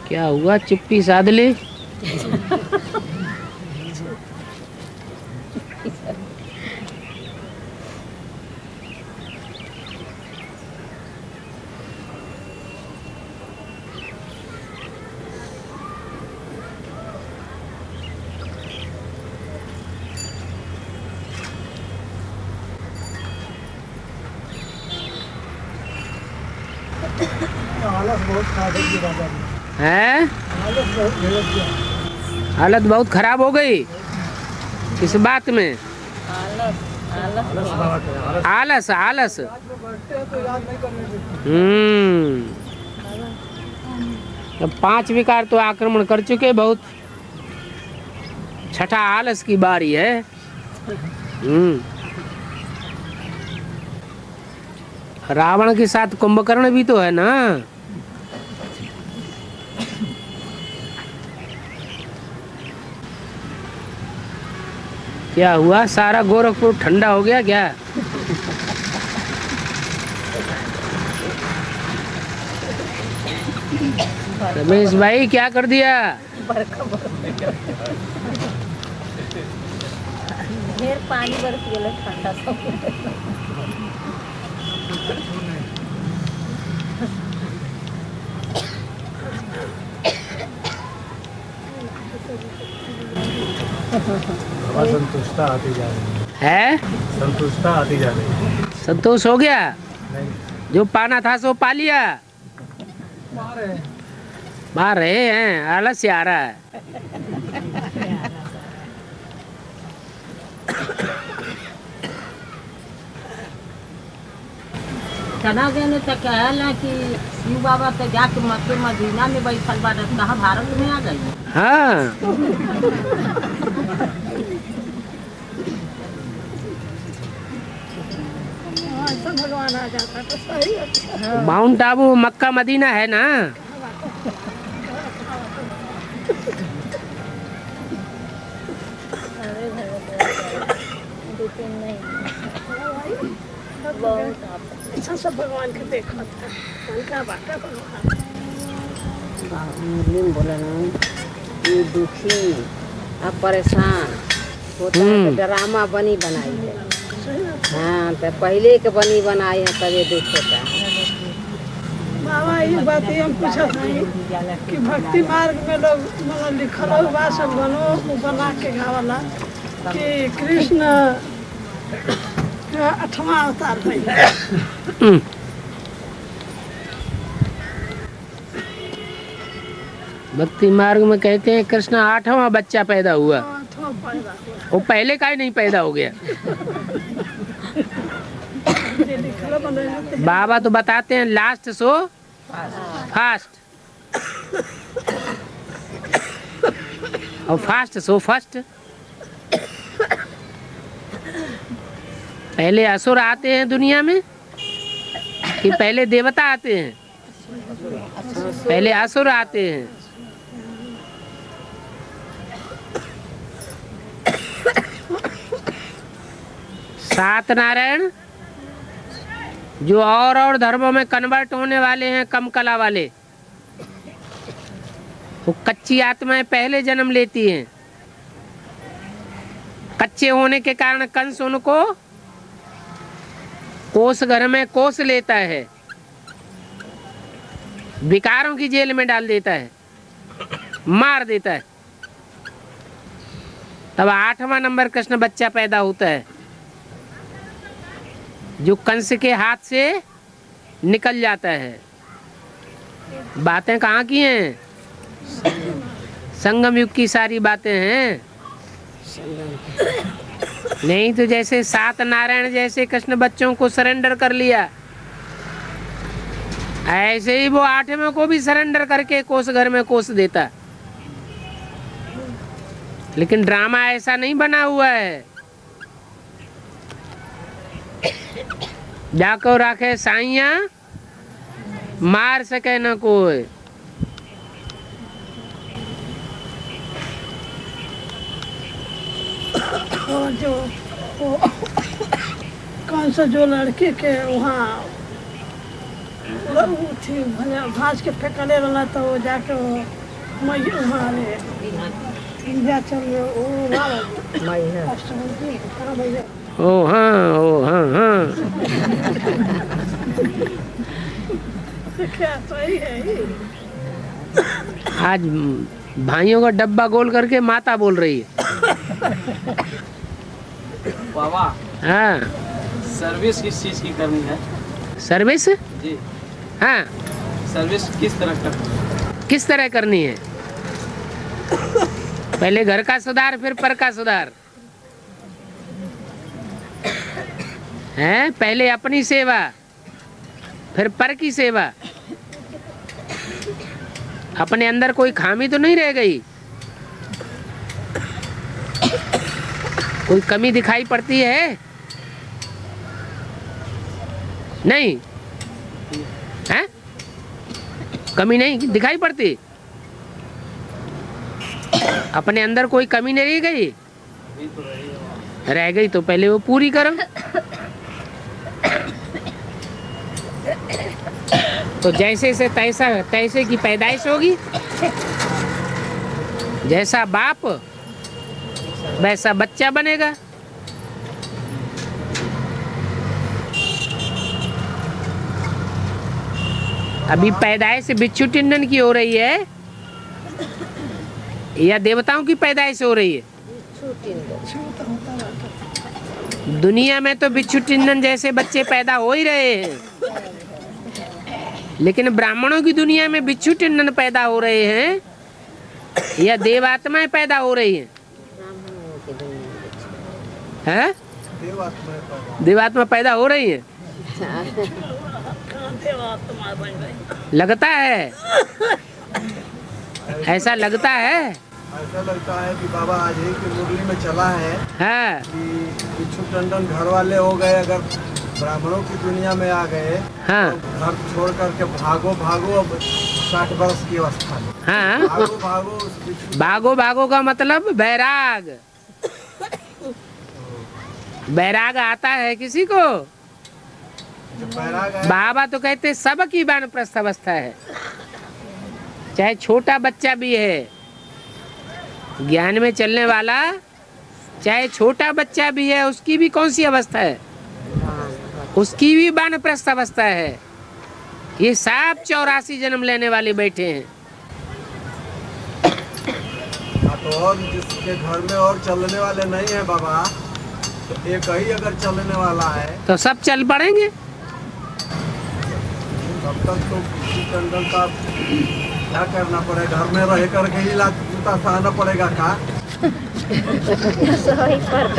क्या हुआ, चुप्पी साध ले। हालत बहुत खराब है बाजार में। हैं? हालत बहुत खराब हो गई। किस बात में? आलस आलस। अब 5 विकार तो आक्रमण कर चुके बहुत। छठा आलस की बारी है। रावण के साथ कुंभकर्ण भी तो है ना। क्या हुआ, सारा गोरखपुर ठंडा हो गया क्या? रमेश भाई क्या कर दिया? ढेर पानी बरस गेल ठंडा सब। संतुष्टा आती जा रही है। संतुष्टा आती जा रही है। संतोष हो गया? जो पाना था सो पा लिया। मार रहे हैं, आलस से आ रहा है। चना देने तक कहला कि शिव बाबा तो जाके मक्के मदीना में बैठल बा, कहा भारत में आ गई। हाँ, भगवान आ जाता तो सही। माउंट आबू मक्का मदीना है ना। सब भगवान के देखा था। उनका बात है भगवान बोला ना, ये दुखी अब परेशान होता है तो ड्रामा बनी बनाई है। हाँ, तो पहले के बनी बनाई है तब ये दुख होता है। बाबा ये बात हम पूछा था कि भक्ति मार्ग में लोग मतलब लिखल हुआ सब बना के गावला कि कृष्ण का 8वां अवतार है। भक्ति मार्ग में कहते हैं कृष्ण 8वां बच्चा पैदा हुआ। वो पहले का ही नहीं पैदा हो गया। बाबा तो बताते हैं लास्ट सो फास्ट और फास्ट सो फर्स्ट। पहले असुर आते हैं दुनिया में कि पहले देवता आते हैं? पहले असुर आते हैं। सात नारायण जो और धर्मों में कन्वर्ट होने वाले हैं, कम कला वाले, वो कच्ची आत्माएं पहले जन्म लेती हैं। कच्चे होने के कारण कंस उनको कोस घर में कोस लेता है, विकारों की जेल में डाल देता है, मार देता है। तब 8वां नंबर कृष्ण बच्चा पैदा होता है जो कंस के हाथ से निकल जाता है। बातें कहाँ की हैं? संगम युग की सारी बातें हैं। नहीं तो जैसे 7 नारायण जैसे कृष्ण बच्चों को सरेंडर कर लिया, ऐसे ही वो 8वें को भी सरेंडर करके कोस घर में कोस देता। लेकिन ड्रामा ऐसा नहीं बना हुआ है। जाको राखे साइया मार सके न कोई। और जो कौन सा जो लड़के के वहाँ थी भाज के फेंकले रहा तो वो जाके वो मैं हमारे विंध्याचल में वो वाला मई है अष्टमी हाँ भैया ओ हाँ हाँ। क्या सही है ये? आज भाइयों का डब्बा गोल करके माता बोल रही है। बाबा हाँ सर्विस किस चीज की करनी है? सर्विस, जी हाँ सर्विस किस तरह करनी किस तरह करनी है? पहले घर का सुधार फिर पर का सुधार है। पहले अपनी सेवा फिर पर की सेवा। अपने अंदर कोई खामी तो नहीं रह गई, कोई कमी दिखाई पड़ती है? नहीं है, कमी नहीं दिखाई पड़ती। अपने अंदर कोई कमी नहीं रह गई, रह गई तो पहले वो पूरी करो। तो जैसे से तैसा तैसे की पैदाइश होगी, जैसा बाप वैसा बच्चा बनेगा। अभी पैदाइश बिच्छू टिंडन की हो रही है या देवताओं की पैदाइश हो रही है? दुनिया में तो बिच्छू टिंडन जैसे बच्चे पैदा हो ही रहे हैं, लेकिन ब्राह्मणों की दुनिया में बिच्छू टिंडन पैदा हो रहे हैं या देवात्माएं पैदा हो रही हैं? हैं? देवात्मा पैदा हो रही है। लगता है, ऐसा लगता है। ऐसा लगता है कि बाबा आज ही की मुरली में चला है हाँ कि बिच्छू टंडन घर वाले हो गए, अगर ब्राह्मणों की दुनिया में आ गए हाँ तो घर छोड़ करके भागो भागो। अब 60 वर्ष की अवस्था में हाँ। भागो भागो उस बिच्छू। भागो भागो का मतलब बैराग। बैराग आता है किसी को? जो बैराग है, बाबा तो कहते सबकी वानप्रस्थ अवस्था है, चाहे छोटा बच्चा भी है ज्ञान में चलने वाला, चाहे छोटा बच्चा भी है उसकी भी कौन सी अवस्था है? उसकी भी वानप्रस्थ अवस्था है। ये सब 84 जन्म लेने वाले बैठे हैं। तो और जिसके घर में और चलने वाले नहीं है बाबा, तो एक ही अगर चलने वाला है तो सब चल पड़ेंगे। तब तक तो बिच्छू टंडन का क्या करना पड़ेगा? घर में रह करके ही जूता सहना पड़ेगा का?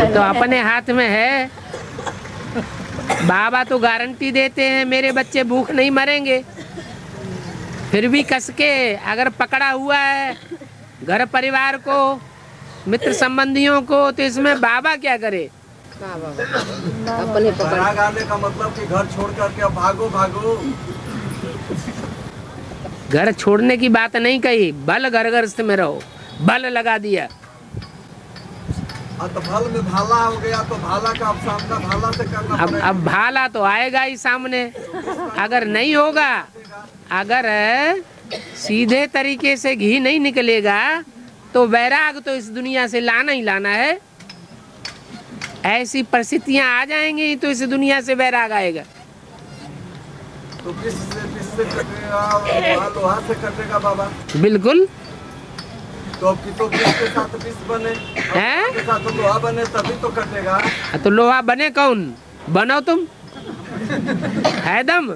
तो अपने हाथ में है। बाबा तो गारंटी देते हैं मेरे बच्चे भूख नहीं मरेंगे, फिर भी कस के अगर पकड़ा हुआ है घर परिवार को, मित्र संबंधियों को, तो इसमें बाबा क्या करे? अपने पकड़ बैराग आने का मतलब कि घर छोड़ करके अब भागो भागो। घर छोड़ने की बात नहीं कही, बल घर गृहस्थ में रहो, बल लगा दिया। तो भल में भाला हो गया तो भाला का अब सामना भाला से करना पड़ेगा। अब भाला तो आएगा ही सामने। अगर नहीं होगा, अगर सीधे तरीके से घी नहीं निकलेगा तो वैराग तो इस दुनिया से लाना ही लाना है। ऐसी परिस्थितियां आ जाएंगी तो इस दुनिया से वैराग आएगा। तो किस से कटेगा? लोहा से कटेगा बाबा। बिल्कुल तो अब की तो किसके साथ विष बने, हैं? के साथ लोहा बने तभी तो कटेगा। तो लोहा बने कौन? बनो तुम। है दम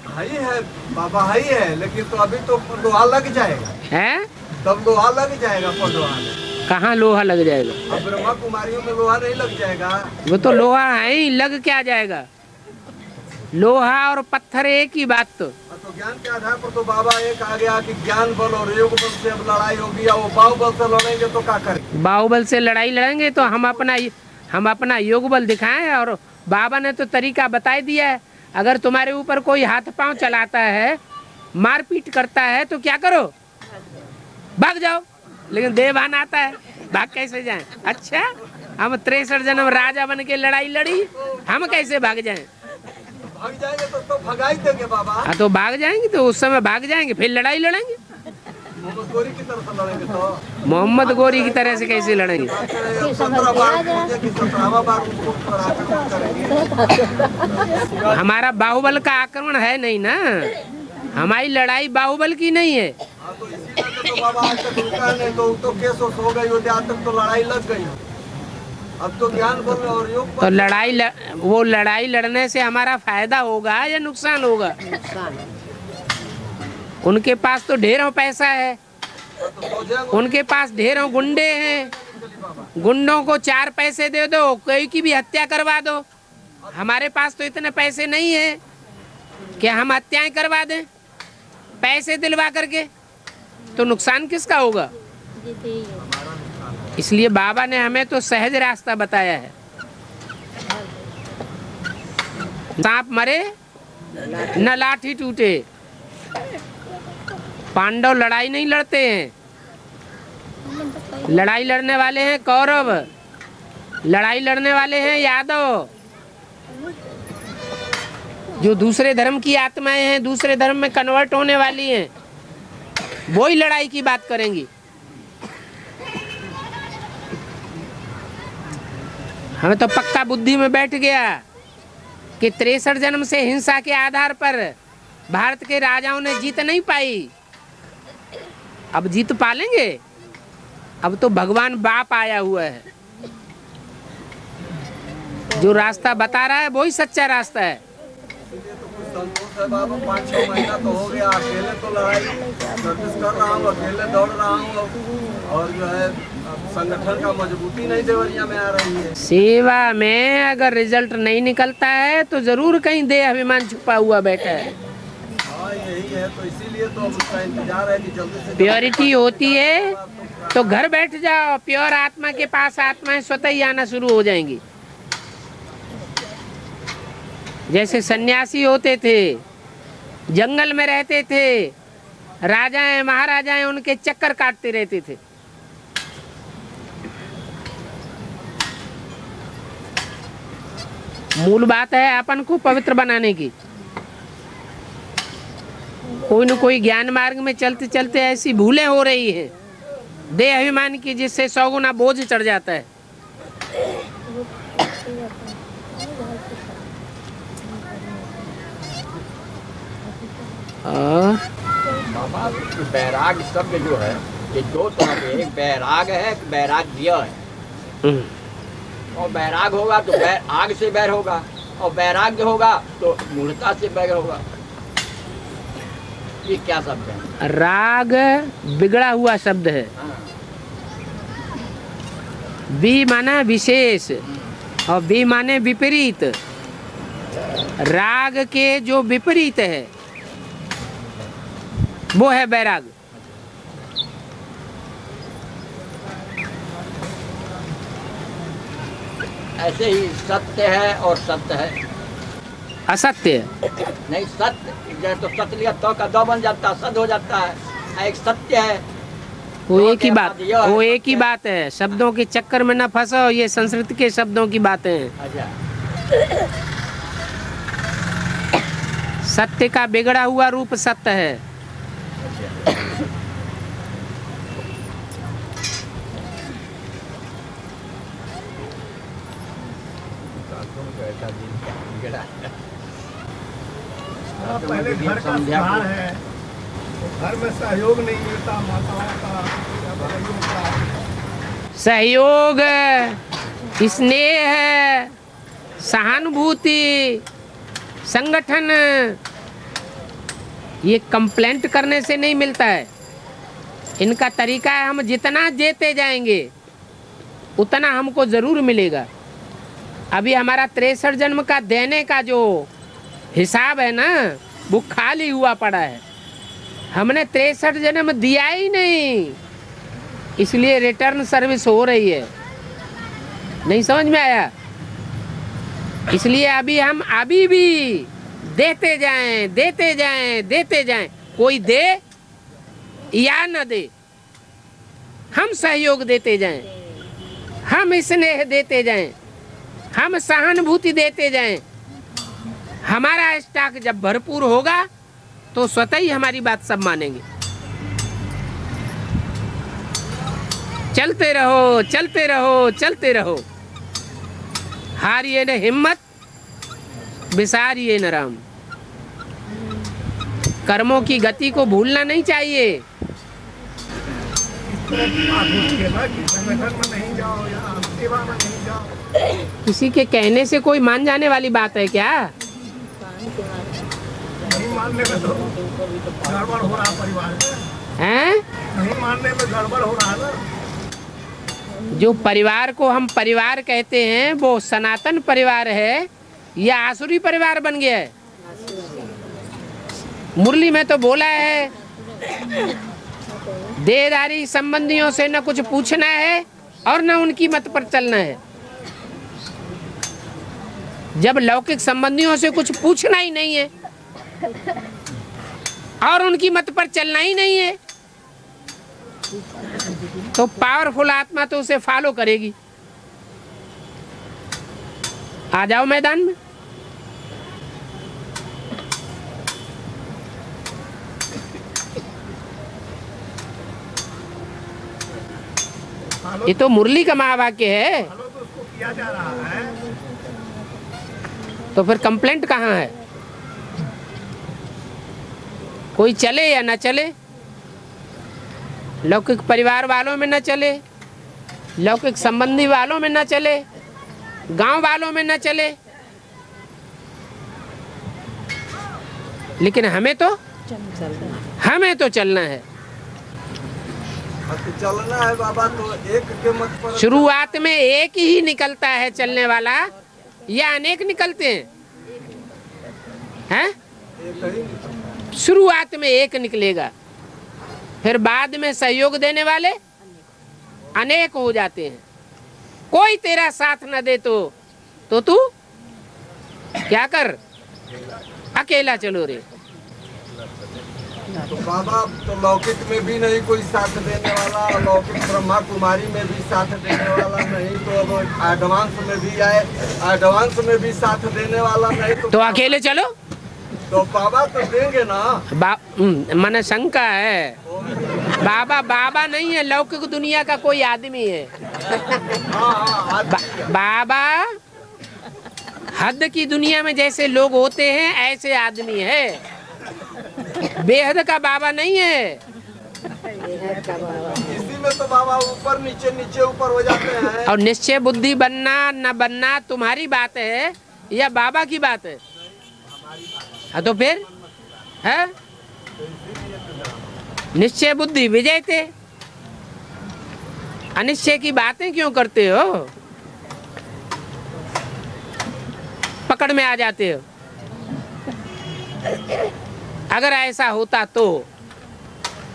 हाई है बाबा, हाई है, लेकिन तो अभी तो लोहा लग जाएगा। है? तब लोहा लग जाएगा लोहा में। कहाँ लोहा लग जाएगा? अब ब्रह्मा कुमारियों में लोहा नहीं लग जाएगा। वो तो लोहा है ही, लग क्या जाएगा? लोहा और पत्थर एक ही बात। तो ज्ञान के आधार पर तो बाबा एक आ गया कि ज्ञान बल और योग बल से अब लड़ाई होगी, या वो बाहुबल से लड़ेंगे तो क्या करेंगे? बाहुबल से लड़ाई लड़ेंगे तो हम अपना योग बल दिखाएं। और बाबा ने तो तरीका बता दिया है। अगर तुम्हारे ऊपर कोई हाथ पांव चलाता है, मारपीट करता है, तो क्या करो? भाग जाओ। लेकिन देवान आता है, भाग कैसे जाएं? अच्छा, हम 63 जन्म राजा बन के लड़ाई लड़ी, हम कैसे भाग जाएं? भाग जाएंगे तो भगा ही देंगे बाबा। हाँ तो भाग जाएंगे, तो उस समय भाग जाएंगे, फिर लड़ाई लड़ेंगे। मोहम्मद गोरी की तरफ से लड़ेंगे तो मोहम्मद गोरी की तरह से कैसे लड़ेंगे? 17 बार मुझे कि 17वां बार उनको पर आक्रमण करेंगे। हमारा बाहुबल का आक्रमण है नहीं ना, हमारी लड़ाई बाहुबल की नहीं है। हाँ, तो इसी वजह तो बाबा आज तक रुका नहीं, तो केस वोस हो गई होते, आज तक तो लड़ाई लग गई। अब तो ज्ञान बल और योग तो वो लड़ाई लड़ने से हमारा फायदा होगा या नुकसान होगा? नुकसान है। उनके पास तो ढेरों पैसा है, तो सोचेंगे उनके पास ढेरों गुंडे हैं, गुंडों को 4 पैसे दे दो, कोई की भी हत्या करवा दो। हमारे पास तो इतने पैसे नहीं है कि हम हत्याएं करवा दें पैसे दिलवा करके, तो नुकसान किसका होगा? इसलिए बाबा ने हमें तो सहज रास्ता बताया है। सांप मरे न लाठी टूटे। पांडव लड़ाई नहीं लड़ते हैं, लड़ाई लड़ने वाले हैं कौरव, लड़ाई लड़ने वाले हैं यादव। जो दूसरे धर्म की आत्माएं हैं, दूसरे धर्म में कन्वर्ट होने वाली हैं, वो ही लड़ाई की बात करेंगी। हमें तो पक्का बुद्धि में बैठ गया कि 63 जन्म से हिंसा के आधार पर भारत के राजाओं ने जीत नहीं पाई, अब जीत पालेंगे। अब तो भगवान बाप आया हुआ है, जो रास्ता बता रहा है वही सच्चा रास्ता है। संतोष है बाबा, 5-6 महीना तो हो गया, अकेले तो लड़ाई सर्विस कर रहा हूँ, अकेले दौड़ रहा हूँ, और जो है संगठन का मजबूती नहीं देवरिया में आ रही है। सेवा में अगर रिजल्ट नहीं निकलता है तो जरूर कहीं देह अभिमान छुपा हुआ बैठा है। हाँ, यही है, तो इसीलिए तो उसका इंतजार है कि जल्दी से प्योरिटी होती है तो घर बैठ जाओ, प्योर आत्मा के पास आत्माएं स्वतः ही आना शुरू हो जाएंगी। जैसे सन्यासी होते थे, जंगल में रहते थे, राजाएं महाराजाएं उनके चक्कर काटते रहते थे। मूल बात है अपन को पवित्र बनाने की। कोई न कोई ज्ञान मार्ग में चलते चलते ऐसी भूलें हो रही है देह अभिमान की, जिससे 100 गुना बोझ चढ़ जाता है। बाबा बैराग शब्द जो है ये 2 तरह के, एक बैराग है, एक बैराग्य है। और बैराग होगा तो आग से बैर होगा, और बैराग्य होगा तो मूर्खता से बैर होगा। ये क्या शब्द है? राग बिगड़ा हुआ शब्द है। हाँ। बी माना विशेष और बी माने विपरीत। राग के जो विपरीत है वो है बैराग। ऐसे ही सत्य है और सत्य है, असत्य नहीं सत्य जैसे तो सत्य लिया तो का 2 बन जाता है, सद हो जाता है। एक सत्य है, वो दो एक ही के बात, बाद यह है वो एक ही सत्य। बात है। शब्दों के चक्कर में न फंसो, ये संस्कृत के शब्दों की बातें हैं। अच्छा, सत्य का बिगड़ा हुआ रूप सत्य है। पहले घर का सुधार है, तो घर में सहयोग नहीं मिलता माताओं का, भाइयों का। सहयोग, स्नेह, सहानुभूति, संगठन, ये कंप्लेंट करने से नहीं मिलता है। इनका तरीका है, हम जितना देते जाएंगे उतना हमको जरूर मिलेगा। अभी हमारा 63 जन्म का देने का जो हिसाब है ना, वो खाली हुआ पड़ा है। हमने 63 जन्म दिया ही नहीं, इसलिए रिटर्न सर्विस हो रही है। नहीं समझ में आया? इसलिए अभी हम अभी भी देते जाएं, देते जाएं, देते जाएं। कोई दे या न दे, हम सहयोग देते जाएं, हम स्नेह देते जाएं, हम सहानुभूति देते जाएं। हमारा स्टॉक जब भरपूर होगा तो स्वतः ही हमारी बात सब मानेंगे। चलते रहो, चलते रहो, चलते रहो, हारिए न हिम्मत, विसारिए न राम। कर्मों की गति को भूलना नहीं चाहिए। बात होती है ना कि संगठन में नहीं जाओ या सेवा में नहीं जाओ। किसी के कहने से कोई मान जाने वाली बात है क्या? नहीं मानने में तो गड़बड़ हो रहा परिवार में। हैं? नहीं मानने में गड़बड़ हो रहा है ना। जो परिवार को हम परिवार कहते हैं वो सनातन परिवार है या आसुरी परिवार बन गया है? मुरली में तो बोला है देहधारी संबंधियों से न कुछ पूछना है और न उनकी मत पर चलना है। जब लौकिक संबंधियों से कुछ पूछना ही नहीं है और उनकी मत पर चलना ही नहीं है तो पावरफुल आत्मा तो उसे फॉलो करेगी। आ जाओ मैदान में। ये तो मुरली का महावाक्य है। फॉलो तो उसको किया जा रहा है। तो फिर कंप्लेंट कहाँ है? कोई चले या न चले, लौकिक परिवार वालों में न चले, लौकिक संबंधी वालों में न चले, गांव वालों में न चले, लेकिन हमें तो चलना है। अब चलना है बाबा तो एक के मत पर। शुरुआत में एक ही निकलता है चलने वाला या अनेक निकलते हैं? हैं? एक ही निकलता। शुरुआत में एक निकलेगा, फिर बाद में सहयोग देने वाले अनेक हो जाते हैं। कोई तेरा साथ न दे तो तू क्या कर, अकेला चलो रे। तो बाबा तो लौकिक में भी नहीं कोई साथ देने वाला, लौकिक ब्रह्मा कुमारी में भी साथ देने वाला नहीं, तो अब एडवांस में भी आए, एडवांस में भी साथ देने वाला नहीं तो अकेले चलो। तो बाबा तो देंगे ना। मन शंका है। बाबा नहीं है, लौकिक दुनिया का कोई आदमी है। बाबा हद की दुनिया में जैसे लोग होते हैं ऐसे आदमी है, बेहद का बाबा नहीं है। इसी में तो बाबा ऊपर नीचे नीचे ऊपर हो जाते हैं। और निश्चय बुद्धि बनना न बनना तुम्हारी बात है या बाबा की बात है? हाँ तो फिर है निश्चय बुद्धि विजय थे, अनिश्चय की बातें क्यों करते हो? पकड़ में आ जाते हो। अगर ऐसा होता तो,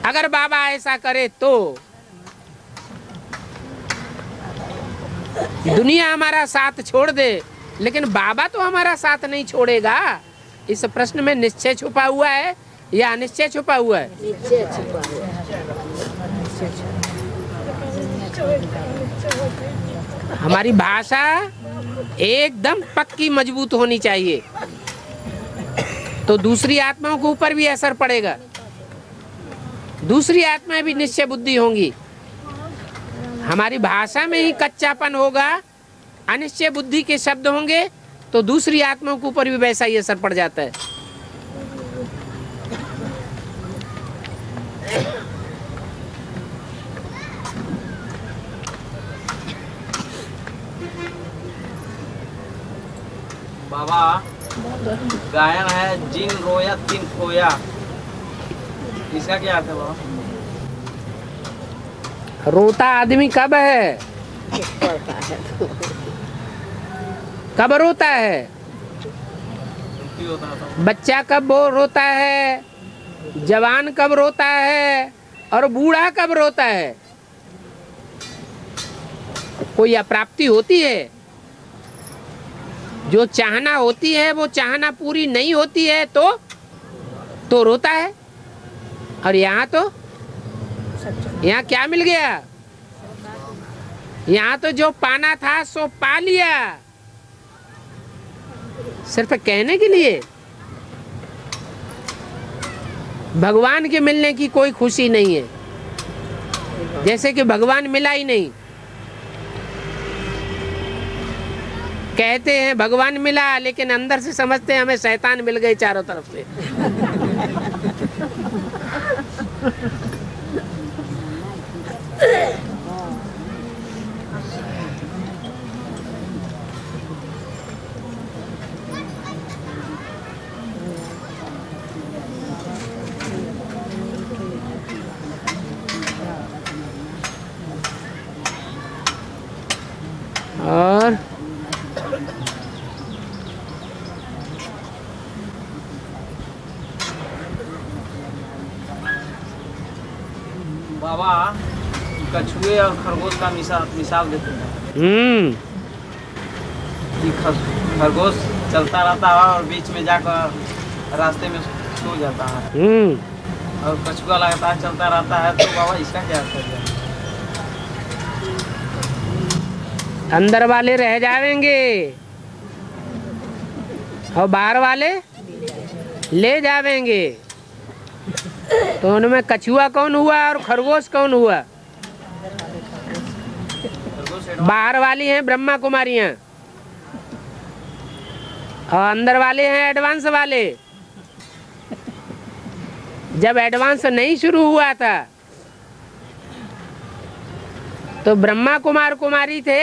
अगर बाबा ऐसा करे तो दुनिया हमारा साथ छोड़ दे, लेकिन बाबा तो हमारा साथ नहीं छोड़ेगा। इस प्रश्न में निश्चय छुपा हुआ है या अनिश्चय छुपा हुआ है? निश्चय छुपा हुआ है। हमारी भाषा एकदम पक्की मजबूत होनी चाहिए, तो दूसरी आत्माओं के ऊपर भी असर पड़ेगा। दूसरी आत्माएं भी निश्चय बुद्धि होंगी। हमारी भाषा में ही कच्चापन होगा, अनिश्चय बुद्धि के शब्द होंगे तो दूसरी आत्माओं के ऊपर भी वैसा ही असर पड़ जाता है। बाबा गायन है जिन रोया तिन खोया, इसका क्या अर्थ है बाबा? रोता आदमी कब है? कब रोता है? बच्चा कब रोता है, जवान कब रोता है और बूढ़ा कब रोता है? कोई अप्राप्ति होती है, जो चाहना होती है वो चाहना पूरी नहीं होती है तो रोता है। और यहाँ तो यहाँ क्या मिल गया? यहाँ तो जो पाना था सो पा लिया, सिर्फ कहने के लिए। भगवान के मिलने की कोई खुशी नहीं है। जैसे कि भगवान मिला ही नहीं। कहते हैं भगवान मिला, लेकिन अंदर से समझते हैं हमें शैतान मिल गए चारों तरफ से। और बाबा कछुए और खरगोश का मिसाल देते हैं कि खरगोश चलता रहता है और बीच में जाकर रास्ते में सो जाता है, और कछुआ लगातार चलता रहता है। तो बाबा इसका क्या अर्थ है? अंदर वाले रह जाएंगे और बाहर वाले ले जाएंगे। तो उनमें कछुआ कौन हुआ और खरगोश कौन हुआ? बाहर वाली हैं ब्रह्मा कुमारियां और अंदर वाले हैं एडवांस वाले। जब एडवांस नहीं शुरू हुआ था तो ब्रह्मा कुमार कुमारी थे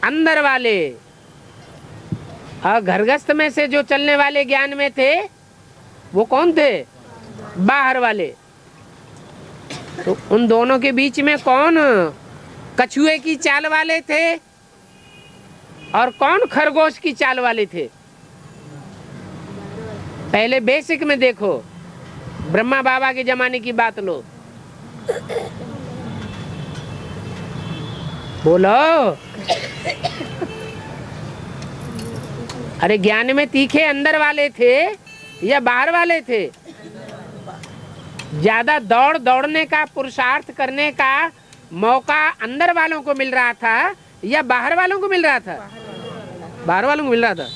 अंदर वाले, और घरगस्थ में से जो चलने वाले ज्ञान में थे वो कौन थे? बाहर वाले। तो उन दोनों के बीच में कौन कछुए की चाल वाले थे और कौन खरगोश की चाल वाले थे? पहले बेसिक में देखो, ब्रह्मा बाबा के जमाने की बात लो। बोलो। अरे ज्ञान में तीखे अंदर वाले थे या बाहर वाले थे? ज्यादा दौड़ने का पुरुषार्थ करने का मौका अंदर वालों को मिल रहा था या बाहर वालों को मिल रहा था? बाहर वालों को मिल रहा था।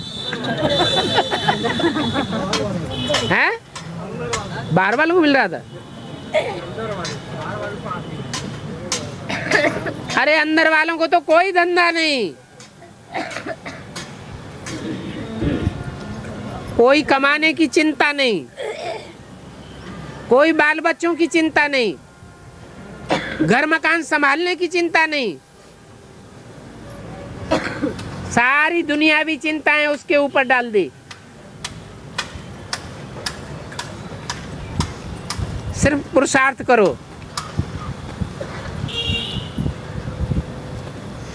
हैं? बाहर वालों को मिल रहा था। अरे अंदर वालों को तो कोई धंधा नहीं, कोई कमाने की चिंता नहीं, कोई बाल बच्चों की चिंता नहीं, घर मकान संभालने की चिंता नहीं। सारी दुनियावी चिंताएं उसके ऊपर डाल दी। सिर्फ पुरुषार्थ करो।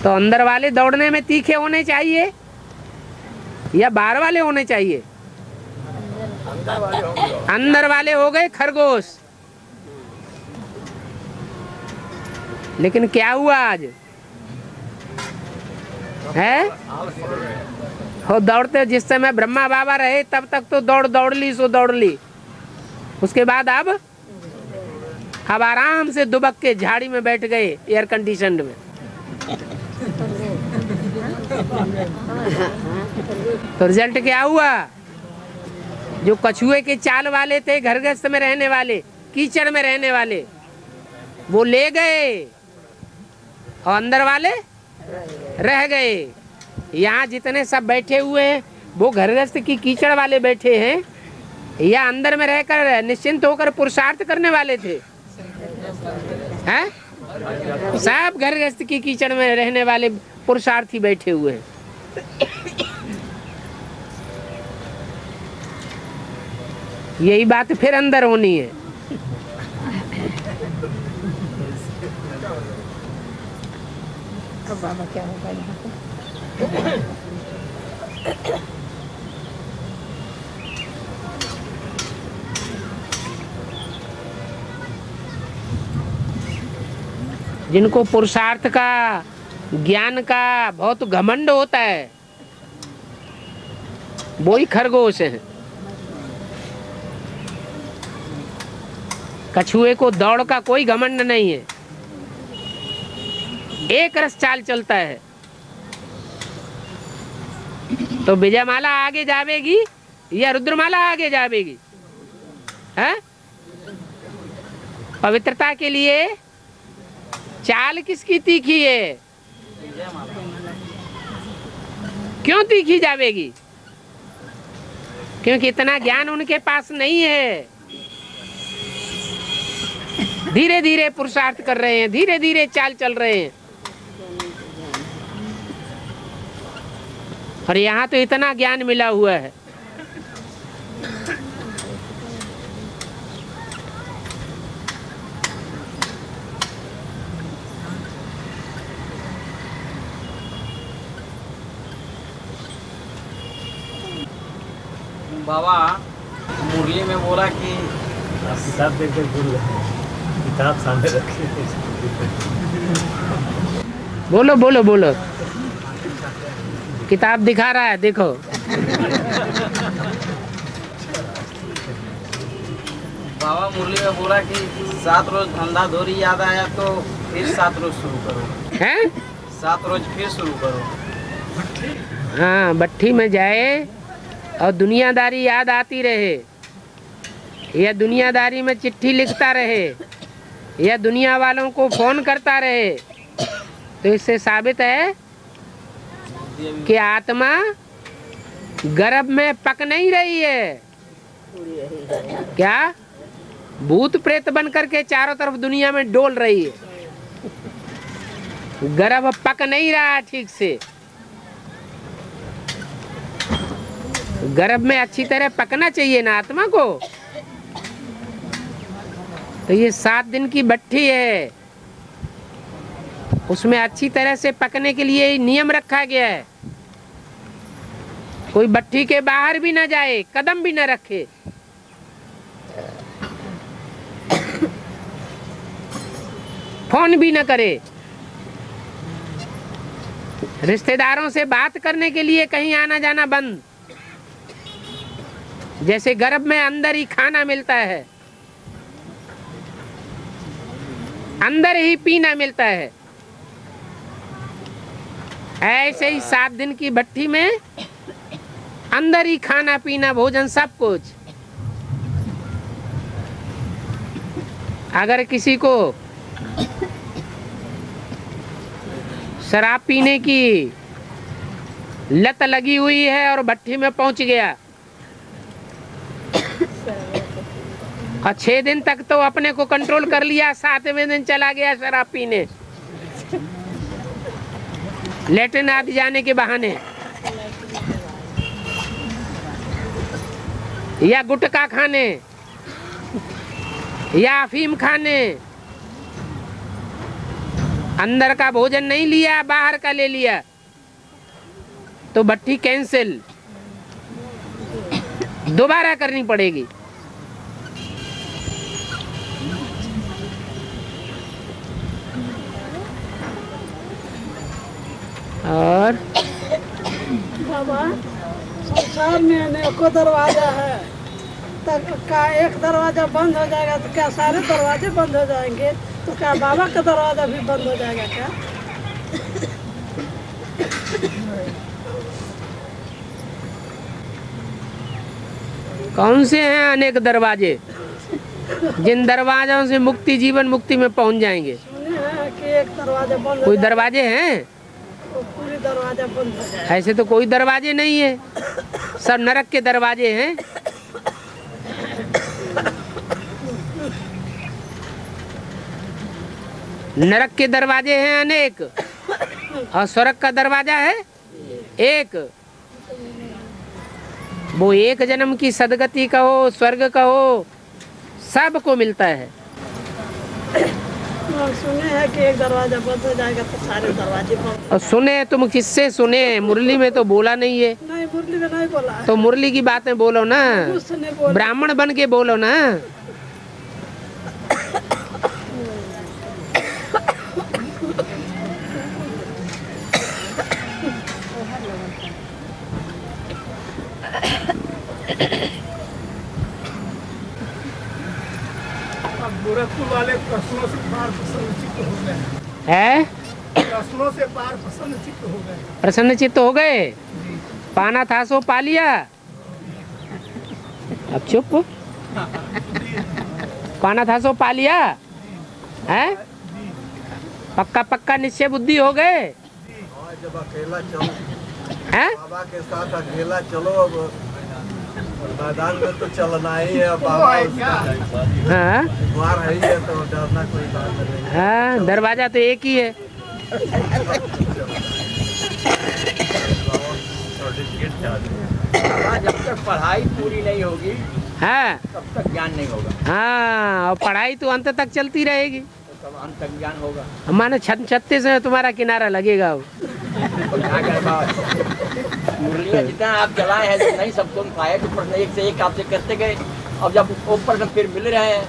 तो अंदर वाले दौड़ने में तीखे होने चाहिए या बाहर वाले होने चाहिए? अंदर वाले हो गए खरगोश। लेकिन क्या हुआ आज है? हो दौड़ते, जिस समय ब्रह्मा बाबा रहे तब तक तो दौड़ ली। उसके बाद अब आराम से दुबक के झाड़ी में बैठ गए एयर कंडीशन में। तो रिजल्ट क्या हुआ? जो कछुए के चाल वाले थे, घरगस्थ में रहने वाले, कीचड़ में रहने वाले, वो ले गए और अंदर वाले रह गए। यहाँ जितने सब बैठे हुए हैं वो घरगस्थ की कीचड़ वाले बैठे हैं या अंदर में रहकर निश्चिंत होकर पुरुषार्थ करने वाले थे? हैं? सब घरगस्थ की कीचड़ में रहने वाले पुरुषार्थी बैठे हुए हैं। यही बात फिर अंदर होनी है। अब बाबा क्या होगा यहाँ पे? जिनको पुरुषार्थ का, ज्ञान का बहुत घमंड होता है, वो ही खरगोश है। कछुए को दौड़ का कोई घमंड नहीं है, एक रस चाल चलता है। तो विजयमाला आगे जावेगी या रुद्रमाला आगे जावेगी? हैं? पवित्रता के लिए चाल किसकी तीखी है? जय माता। क्यों तीखी जावेगी? क्योंकि इतना ज्ञान उनके पास नहीं है। धीरे धीरे पुरुषार्थ कर रहे हैं, धीरे धीरे चाल चल रहे हैं। और यहाँ तो इतना ज्ञान मिला हुआ है। बाबा मुरली में बोला कि किताब देख कर भूल गए, किताब सामने रखी। बोलो बोलो बोलो, किताब दिखा रहा है, देखो। बाबा मुरली में बोला कि 7 रोज धंधा धोरी याद आया तो फिर 7 रोज शुरू करो, हैं? 7 रोज फिर शुरू करो। हाँ, भट्ठी में जाए और दुनियादारी याद आती रहे, या दुनियादारी में चिट्ठी लिखता रहे, या दुनिया वालों को फोन करता रहे, तो इससे साबित है कि आत्मा गर्भ में पक नहीं रही है। क्या? भूत प्रेत बन करके चारों तरफ दुनिया में डोल रही है। गर्भ पक नहीं रहा ठीक से। गर्भ में अच्छी तरह पकना चाहिए ना आत्मा को। तो ये 7 दिन की भट्ठी है, उसमें अच्छी तरह से पकने के लिए नियम रखा गया है। कोई भट्ठी के बाहर भी ना जाए, कदम भी ना रखे। फोन भी ना करे। रिश्तेदारों से बात करने के लिए कहीं आना जाना बंद। जैसे गर्भ में अंदर ही खाना मिलता है, अंदर ही पीना मिलता है, ऐसे ही 7 दिन की भट्ठी में अंदर ही खाना पीना भोजन सब कुछ। अगर किसी को शराब पीने की लत लगी हुई है और भट्ठी में पहुंच गया और 6 दिन तक तो अपने को कंट्रोल कर लिया, 7वें दिन चला गया शराब पीने, लेटरिन आदि जाने के बहाने, या गुटखा खाने, या अफीम खाने, अंदर का भोजन नहीं लिया, बाहर का ले लिया, तो भट्ठी कैंसिल, दोबारा करनी पड़ेगी। और बाबा संसार में अनेकों दरवाजा है, तब का एक दरवाजा बंद हो जाएगा तो क्या सारे दरवाजे बंद हो जाएंगे? तो क्या बाबा का दरवाजा भी बंद हो जाएगा क्या? कौन से हैं अनेक दरवाजे? जिन दरवाजों से मुक्ति, जीवन मुक्ति में पहुंच जाएंगे। सुने हैं कि एक दरवाजा बंद कोई हो दरवाजे हैं? तो पूरी दरवाजा बंद हो जाएगा। ऐसे तो कोई दरवाजे नहीं है, सब नरक के दरवाजे हैं। नरक के दरवाजे हैं अनेक, और स्वर्ग का दरवाजा है एक। वो एक जन्म की सदगति कहो, स्वर्ग कहो, सबको मिलता है। और सुने हैं कि एक दरवाजा बंद हो जाएगा तो सारे दरवाजे बंद। और सुने? तुम किससे सुने? मुरली में तो बोला नहीं है। नहीं, मुरली में नहीं बोला है। तो मुरली की बातें बोलो ना, मुझसे नहीं बोला। ब्राह्मण बन के बोलो ना। अब गोरखपुर वाले प्रश्नों से पार प्रसन्नचित्त हो गए है? प्रश्नों से पार प्रसन्नचित्त हो गए। प्रसन्नचित्त हो गए? पाना था सो पा लिया। अब चुप। पाना था सो पा लिया है? पक्का पक्का निश्चय बुद्धि हो गए हाँ, जब अकेला चलो हैं? बाबा के साथ अकेला चलो, अब मैदान में तो चलना ही है। बाबा उसका हाँ द्वार है ही है, तो डरना कोई बात नहीं। हाँ, दरवाजा तो एक ही है। जब तक पढ़ाई पूरी नहीं होगी हाँ तब तक ज्ञान नहीं होगा, हाँ, और पढ़ाई तो अंत तक चलती रहेगी। तो तब अंत तक ज्ञान होगा। माने 36 में तुम्हारा किनारा लगेगा वो। और क्या करें बाबा, मुरलियाँ जितना आप चलाए हैं तो नहीं सब सुन पाए, तो प्रश्न एक से एक आपसे करते गए। अब जब वो प्रश्न फिर मिल रहे हैं,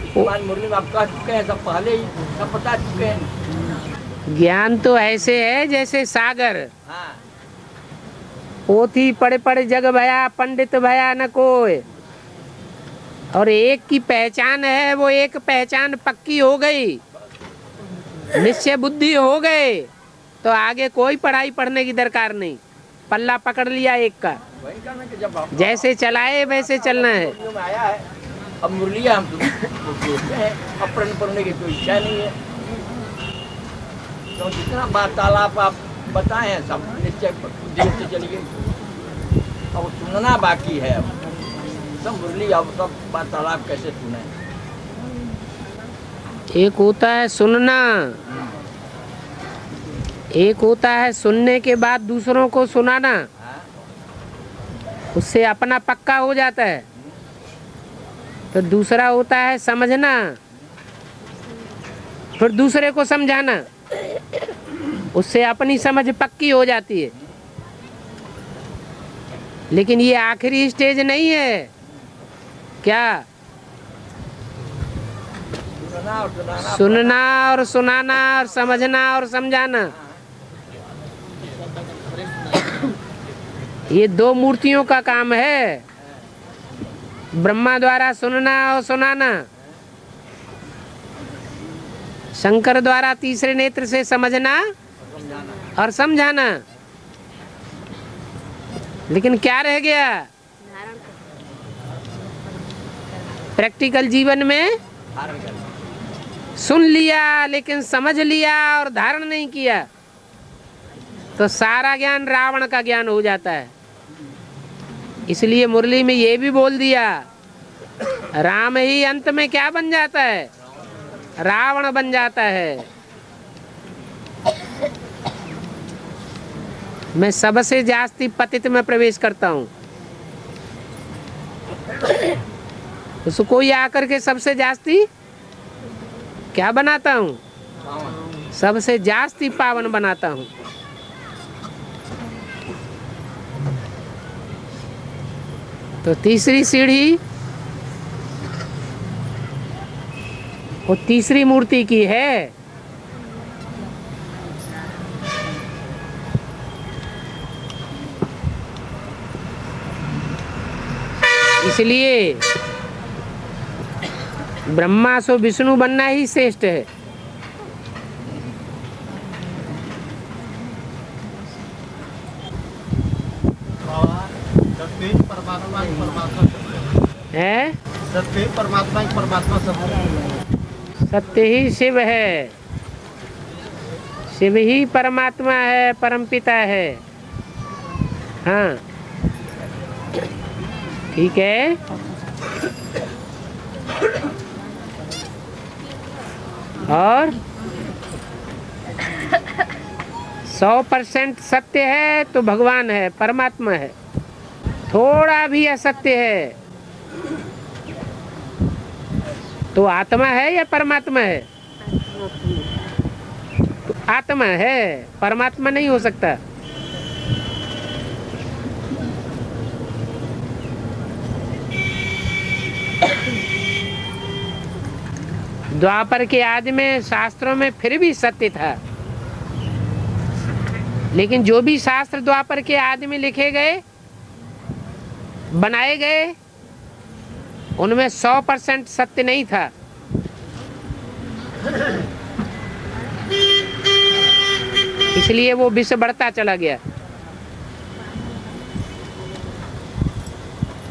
इसके बाद मुरली में आप कह चुके हैं, सब पहले ही सब बता चुके हैं। ज्ञान तो ऐसे है जैसे सागर, हाँ, पोथी पढ़े पढ़े जग भया, पंडित भया न कोय। और एक की पहचान है, वो एक पहचान पक्की हो गई, निश्चय बुद्धि हो गए, तो आगे कोई पढ़ाई पढ़ने की दरकार नहीं। पल्ला पकड़ लिया एक का, वही कहना कि जब आप जैसे चलाए वैसे चलना है। मुरलियों में आया है, अब मुरलियाँ हम तो सोचते हैं, अब प्रण पढ़ने की कोई इच्छा नहीं है। तो जितना वार्तालाप आप बताए हैं सब निश्चय बुद्धि से चलिए। अब सुनना बाकी है, अब सब मुरली, अब सब वार्तालाप कैसे सुने। एक होता है सुनना, एक होता है सुनने के बाद दूसरों को सुनाना, उससे अपना पक्का हो जाता है। तो दूसरा होता है समझना, फिर दूसरे को समझाना, उससे अपनी समझ पक्की हो जाती है। लेकिन ये आखिरी स्टेज नहीं है क्या? सुनना और सुनाना और समझना और समझाना, ये दो मूर्तियों का काम है। ब्रह्मा द्वारा सुनना और सुनाना, शंकर द्वारा तीसरे नेत्र से समझना और समझाना। लेकिन क्या रह गया प्रैक्टिकल जीवन में? सुन लिया लेकिन समझ लिया और धारण नहीं किया, तो सारा ज्ञान रावण का ज्ञान हो जाता है। इसलिए मुरली में ये भी बोल दिया, राम ही अंत में क्या बन जाता है? रावण बन जाता है। मैं सबसे जास्ती पतित में प्रवेश करता हूँ। उसको कोई आकर के सबसे जास्ती क्या बनाता हूँ? सबसे जास्ती पावन बनाता हूँ। तो तीसरी सीढ़ी वो तीसरी मूर्ति की है। इसलिए ब्रह्मा सो विष्णु बनना ही श्रेष्ठ है। सत्य ही परमात्मा ही परमात्मा है, सत्य ही परमात्मा ही परमात्मा सब। सत्य ही शिव है, शिव ही परमात्मा है, परमपिता है। हाँ ठीक है। और 100% सत्य है तो भगवान है, परमात्मा है। थोड़ा भी असत्य है तो आत्मा है या परमात्मा है? तो आत्मा है, परमात्मा नहीं हो सकता। द्वापर के आदि में शास्त्रों में फिर भी सत्य था, लेकिन जो भी शास्त्र द्वापर के आदि में लिखे गए, बनाए गए, उनमें 100% सत्य नहीं था। इसलिए वो विष बढ़ता चला गया।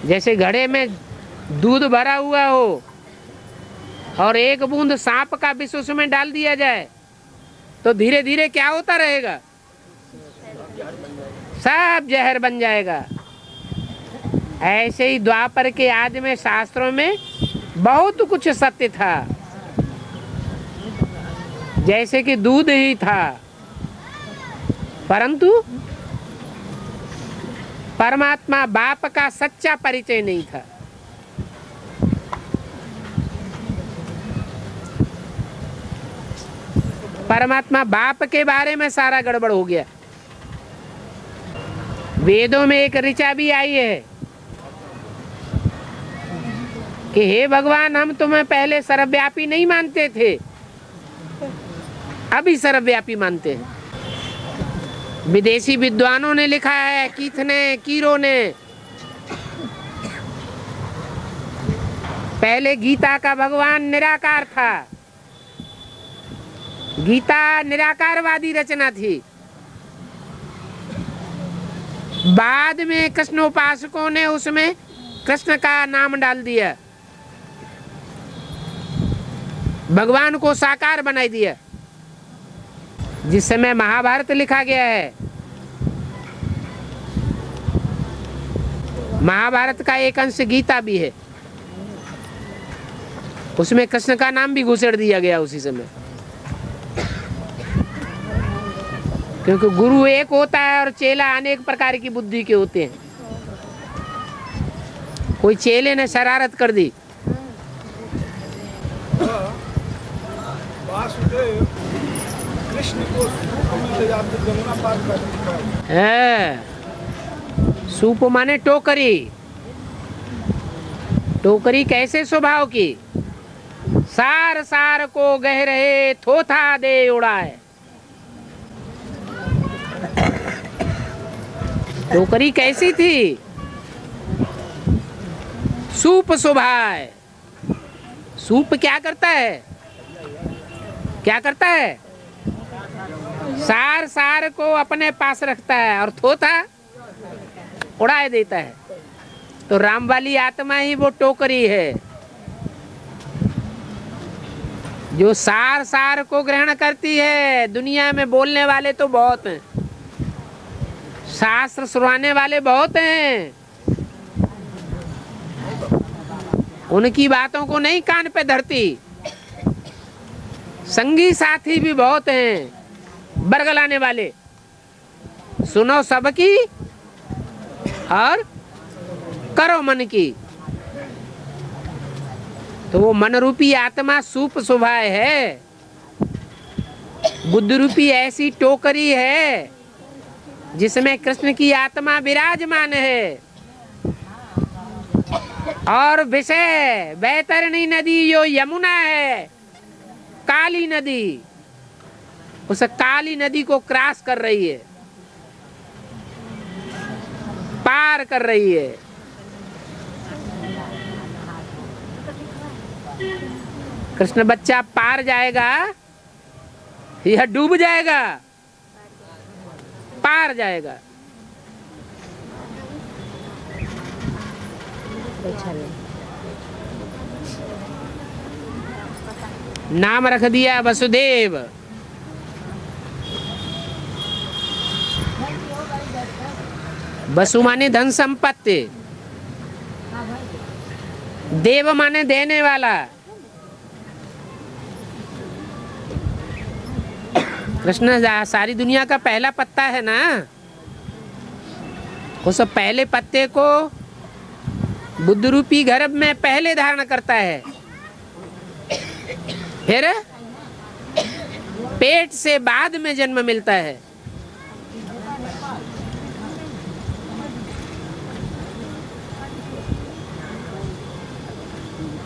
जैसे घड़े में दूध भरा हुआ हो और एक बूंद सांप का विष उसमें डाल दिया जाए तो धीरे धीरे क्या होता रहेगा? सब जहर बन जाएगा। ऐसे ही द्वापर के आदि में शास्त्रों में बहुत कुछ सत्य था, जैसे कि दूध ही था, परंतु परमात्मा बाप का सच्चा परिचय नहीं था। परमात्मा बाप के बारे में सारा गड़बड़ हो गया। वेदों में एक ऋचा भी आई है कि हे भगवान, हम तुम्हें पहले सर्वव्यापी नहीं मानते थे, अभी सर्वव्यापी मानते हैं। विदेशी विद्वानों ने लिखा है, कीथ ने, कीरो ने। पहले गीता का भगवान निराकार था, गीता निराकारवादी रचना थी। बाद में कृष्णोपासकों ने उसमें कृष्ण का नाम डाल दिया, भगवान को साकार बना दिया। जिस समय महाभारत लिखा गया है, महाभारत का एक अंश गीता भी है, उसमें कृष्ण का नाम भी घुसेड़ दिया गया उसी समय। क्योंकि गुरु एक होता है और चेला अनेक प्रकार की बुद्धि के होते हैं। कोई चेले ने शरारत कर दी, वासुदेव कृष्ण को सूप में ले जाते जमुना पार कर है। सूप माने टोकरी। टोकरी कैसे स्वभाव की? सार सार को गह रहे थोथा दे उड़ाए। टोकरी कैसी थी? सूप स्वभाव। सूप क्या करता है? क्या करता है? सार सार को अपने पास रखता है और थोथा उड़ाए देता है। तो राम वाली आत्मा ही वो टोकरी है जो सार सार को ग्रहण करती है। दुनिया में बोलने वाले तो बहुत हैं, शास्त्र सुनाने वाले बहुत हैं, उनकी बातों को नहीं कान पे धरती। संगी साथी भी बहुत हैं बरगलाने वाले, सुनो सबकी और करो मन की। तो वो मन रूपी आत्मा सूप स्वभाव है, बुद्ध रूपी ऐसी टोकरी है जिसमें कृष्ण की आत्मा विराजमान है। और विषय बैतरणी नदी जो यमुना है, काली नदी, उस काली नदी को क्रॉस कर रही है, पार कर रही है। कृष्ण बच्चा पार जाएगा, यह डूब जाएगा, पार जाएगा। नाम रख दिया वसुदेव। वसु माने धन संपत्ति, देव माने देने वाला। कृष्ण सारी दुनिया का पहला पत्ता है ना, उस पहले पत्ते को बुद्ध रूपी गर्भ में पहले धारण करता है, फिर पेट से बाद में जन्म मिलता है।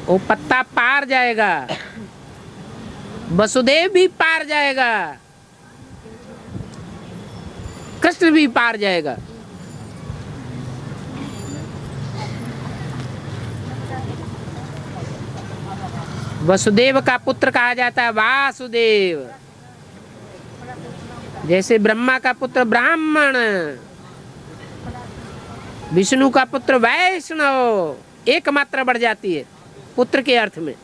वो पत्ता पार जाएगा, वसुदेव भी पार जाएगा, कृष्ण भी पार जाएगा। वसुदेव का पुत्र कहा जाता है वासुदेव। जैसे ब्रह्मा का पुत्र ब्राह्मण, विष्णु का पुत्र वैष्णव, एक मात्रा बढ़ जाती है पुत्र के अर्थ में।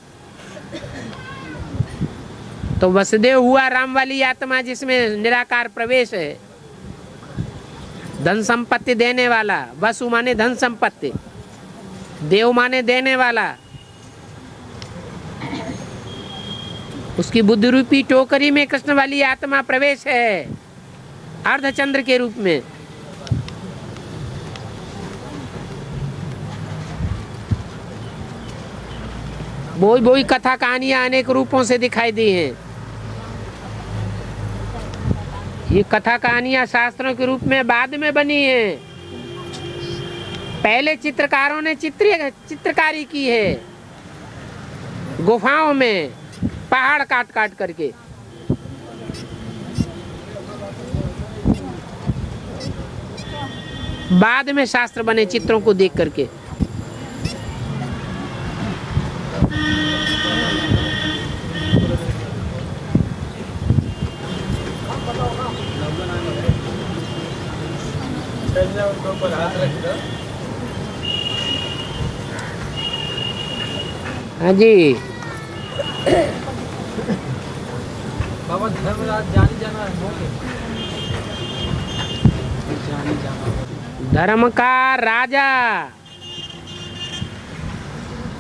तो वसुदेव हुआ राम वाली आत्मा जिसमें निराकार प्रवेश है, धन संपत्ति देने वाला। वसु माने धन संपत्ति, देव माने देने वाला। उसकी बुद्धि रूपी टोकरी में कृष्ण वाली आत्मा प्रवेश है, अर्धचंद्र के रूप में। बोई कथा कहानियां अनेक रूपों से दिखाई दी हैं। ये कथा कहानियां शास्त्रों के रूप में बाद में बनी हैं। पहले चित्रकारों ने चित्रकारी की है, गुफाओं में पहाड़ काट काट करके। बाद में शास्त्र बने चित्रों को देख करके। हाँ जी बाबा धर्मराज जानी जाना होंगे। धर्म का राजा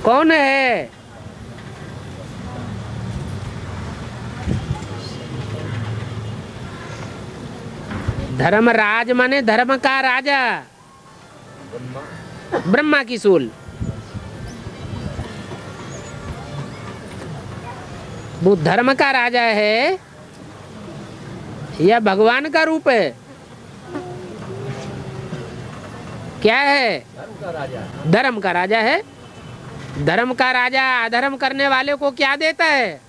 कौन है? धर्मराज माने धर्म का राजा, ब्रह्मा की सूल। वो धर्म का राजा है या भगवान का रूप है? क्या है? धर्म का राजा है। धर्म का राजा अधर्म करने वाले को क्या देता है?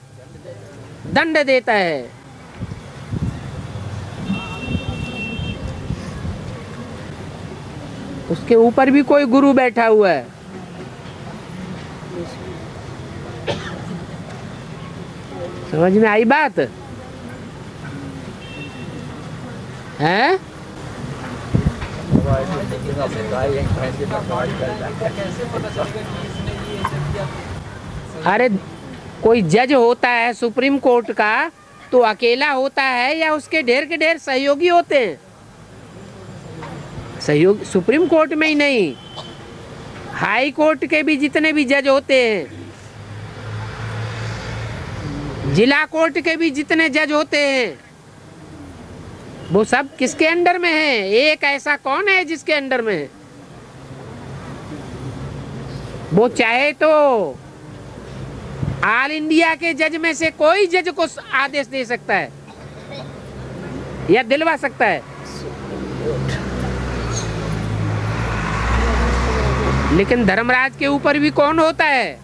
दंड देता है। उसके ऊपर भी कोई गुरु बैठा हुआ है। समझ में आई बात है? अरे कोई जज होता है सुप्रीम कोर्ट का तो अकेला होता है या उसके ढेर के ढेर सहयोगी होते हैं? सहयोग सुप्रीम कोर्ट में ही नहीं, हाई कोर्ट के भी जितने भी जज होते हैं, जिला कोर्ट के भी जितने जज होते हैं, वो सब किसके अंडर में है? एक ऐसा कौन है जिसके अंडर में है? वो चाहे तो ऑल इंडिया के जज में से कोई जज को आदेश दे सकता है या दिलवा सकता है, लेकिन धर्मराज के ऊपर भी कौन होता है?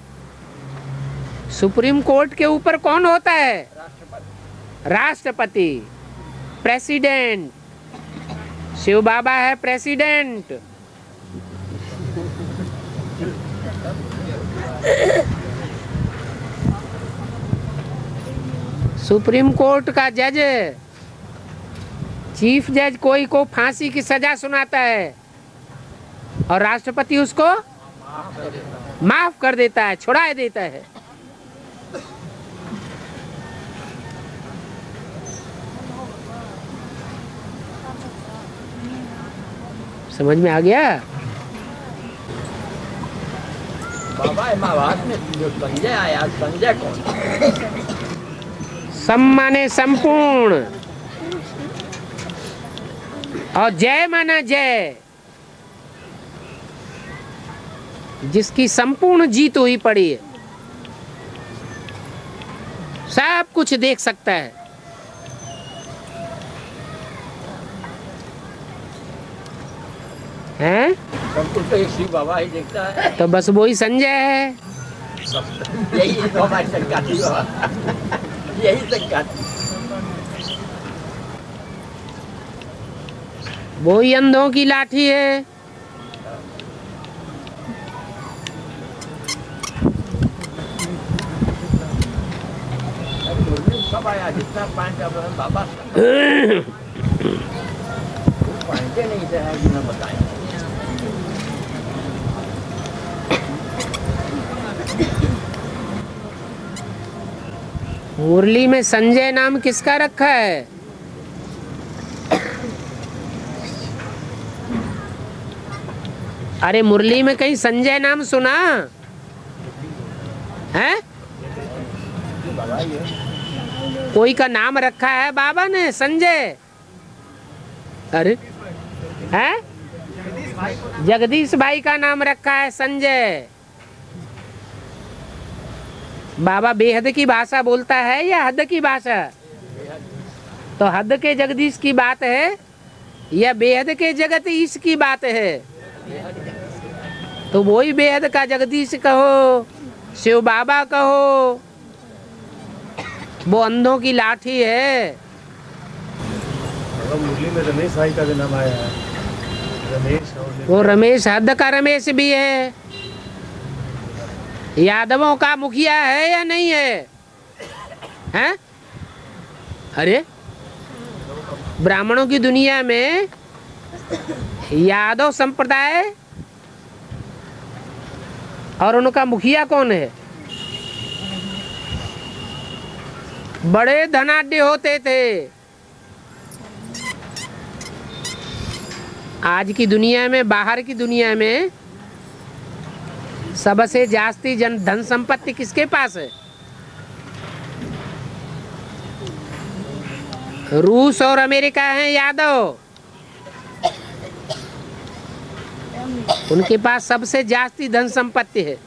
सुप्रीम कोर्ट के ऊपर कौन होता है? राष्ट्रपति, प्रेसिडेंट। शिव बाबा है प्रेसिडेंट। सुप्रीम कोर्ट का जज, चीफ जज कोई को फांसी की सजा सुनाता है और राष्ट्रपति उसको माफ कर देता है, छुड़ा देता है। समझ में आ गया? बाबा महाभारत में जो संजय आया, संजय कौन? सम माने संपूर्ण और जय माना जय, जिसकी संपूर्ण जीत हुई पड़ी है, सब कुछ देख सकता है। हैं? सब कुछ तो एक शिव बाबा ही देखता है। तो बस वही संजय है। यही तो हमारी शंका थी बाबा, यही शंका थी। वही अंधों की लाठी है। सब आया जितना पानी का बाबा पहनते नहीं थे, जिन्हें बताया। मुरली में संजय नाम किसका रखा है? अरे मुरली में कहीं संजय नाम सुना है? कोई का नाम रखा है बाबा ने संजय? अरे है जगदीश भाई का नाम रखा है संजय। बाबा बेहद की भाषा बोलता है या हद की भाषा? तो हद के जगदीश की बात है या बेहद के जगत ईश की बात है? तो वही बेहद का जगदीश कहो, शिव बाबा कहो, वो अंधों की लाठी है। मुरली में रमेश भाई का भी नाम आया है, रमेश। वो रमेश हद का रमेश भी है। यादवों का मुखिया है या नहीं है? हैं? अरे ब्राह्मणों की दुनिया में यादव संप्रदाय और उनका मुखिया कौन है? बड़े धनाढ्य होते थे। आज की दुनिया में, बाहर की दुनिया में सबसे जास्ती धन संपत्ति किसके पास है? रूस और अमेरिका हैं यादव। उनके पास सबसे जास्ती धन संपत्ति है।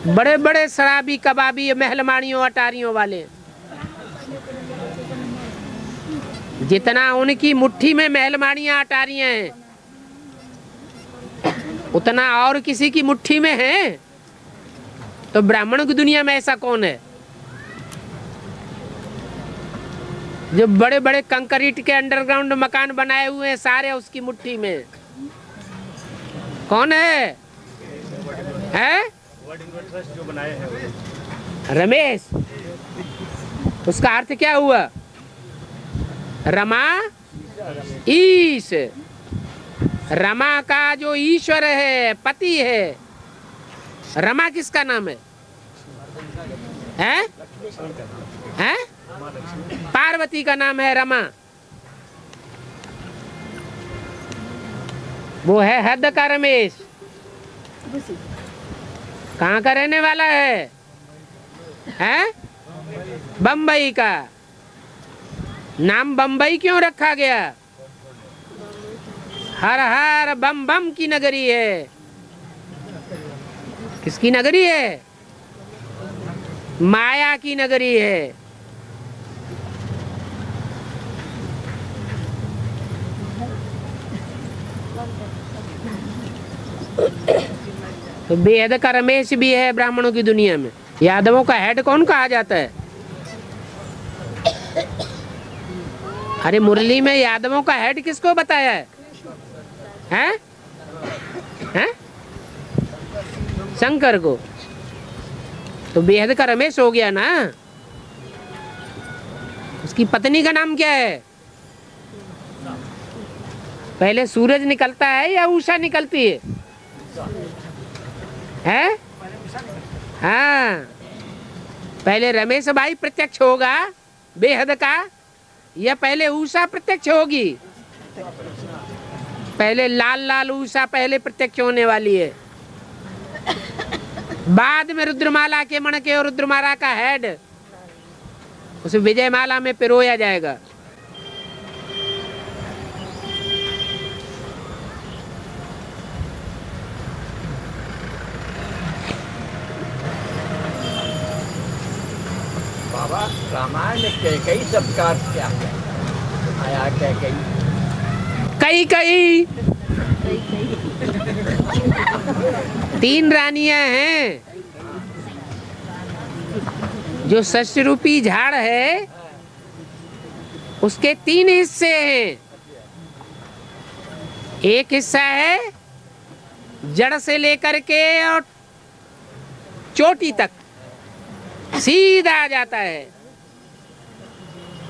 बड़े बड़े शराबी, कबाबी, महलमानियों, अटारियों वाले। जितना उनकी मुट्ठी में महलमानियां, अटारियां हैं, उतना और किसी की मुट्ठी में है? तो ब्राह्मणों की दुनिया में ऐसा कौन है जो बड़े बड़े कंक्रीट के अंडरग्राउंड मकान बनाए हुए हैं सारे उसकी मुट्ठी में? कौन है? हैं? जो बनाए हैं रमेश। उसका अर्थ क्या हुआ? रमा ईश। रमा का जो ईश्वर है, पति है। रमा किसका नाम है? हैं? हैं? पार्वती का नाम है रमा। वो है हद का रमेश। कहाँ का रहने वाला है? हैं? बम्बई का। नाम बम्बई क्यों रखा गया? हर हर बम बम की नगरी है। किसकी नगरी है? माया की नगरी है। तो बेहद का रमेश भी है ब्राह्मणों की दुनिया में। यादवों का हेड कौन कहा जाता है? अरे मुरली में यादवों का हेड किसको बताया है? हैं? हैं? शंकर को। तो बेहद का रमेश हो गया ना। उसकी पत्नी का नाम क्या है? पहले सूरज निकलता है या उषा निकलती है? हैं? हाँ, पहले रमेश भाई प्रत्यक्ष होगा बेहद का, या पहले उषा प्रत्यक्ष होगी? पहले लाल लाल उषा पहले प्रत्यक्ष होने वाली है, बाद में रुद्रमाला के मणके और रुद्रमाला का हेड उसे विजयमाला में पिरोया जाएगा। बाबा रामायण में कैकई शब्द का अर्थ क्या है? आया कैकई। कई तीन रानियां हैं। जो शस्य रूपी झाड़ है उसके तीन हिस्से हैं। एक हिस्सा है जड़ से लेकर के और चोटी तक सीधा आ जाता है,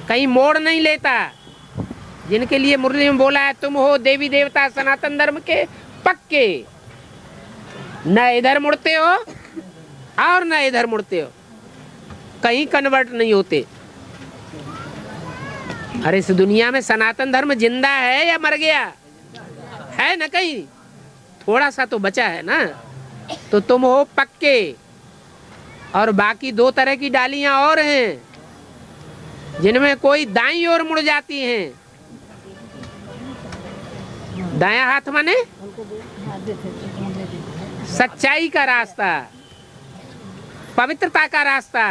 कहीं मोड़ नहीं लेता। जिनके लिए मुरली में बोला है तुम हो देवी देवता सनातन धर्म के पक्के, न इधर मुड़ते हो और ना इधर मुड़ते हो, कहीं कन्वर्ट नहीं होते। अरे इस दुनिया में सनातन धर्म जिंदा है या मर गया है? ना कहीं थोड़ा सा तो बचा है ना। तो तुम हो पक्के, और बाकी दो तरह की डालियां और हैं जिनमें कोई दाईं ओर मुड़ जाती हैं। दायां हाथ माने सच्चाई का रास्ता, पवित्रता का रास्ता,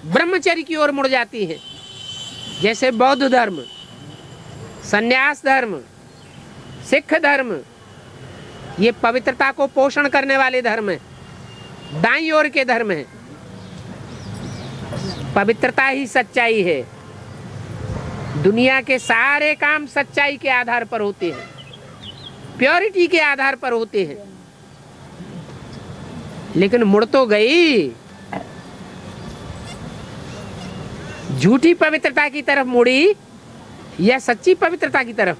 ब्रह्मचर्य की ओर मुड़ जाती है। जैसे बौद्ध धर्म, संन्यास धर्म, सिख धर्म, ये पवित्रता को पोषण करने वाले धर्म है, दाईं ओर के धर्म है। पवित्रता ही सच्चाई है। दुनिया के सारे काम सच्चाई के आधार पर होते हैं, प्योरिटी के आधार पर होते हैं। लेकिन मुड़ तो गई, झूठी पवित्रता की तरफ मुड़ी या सच्ची पवित्रता की तरफ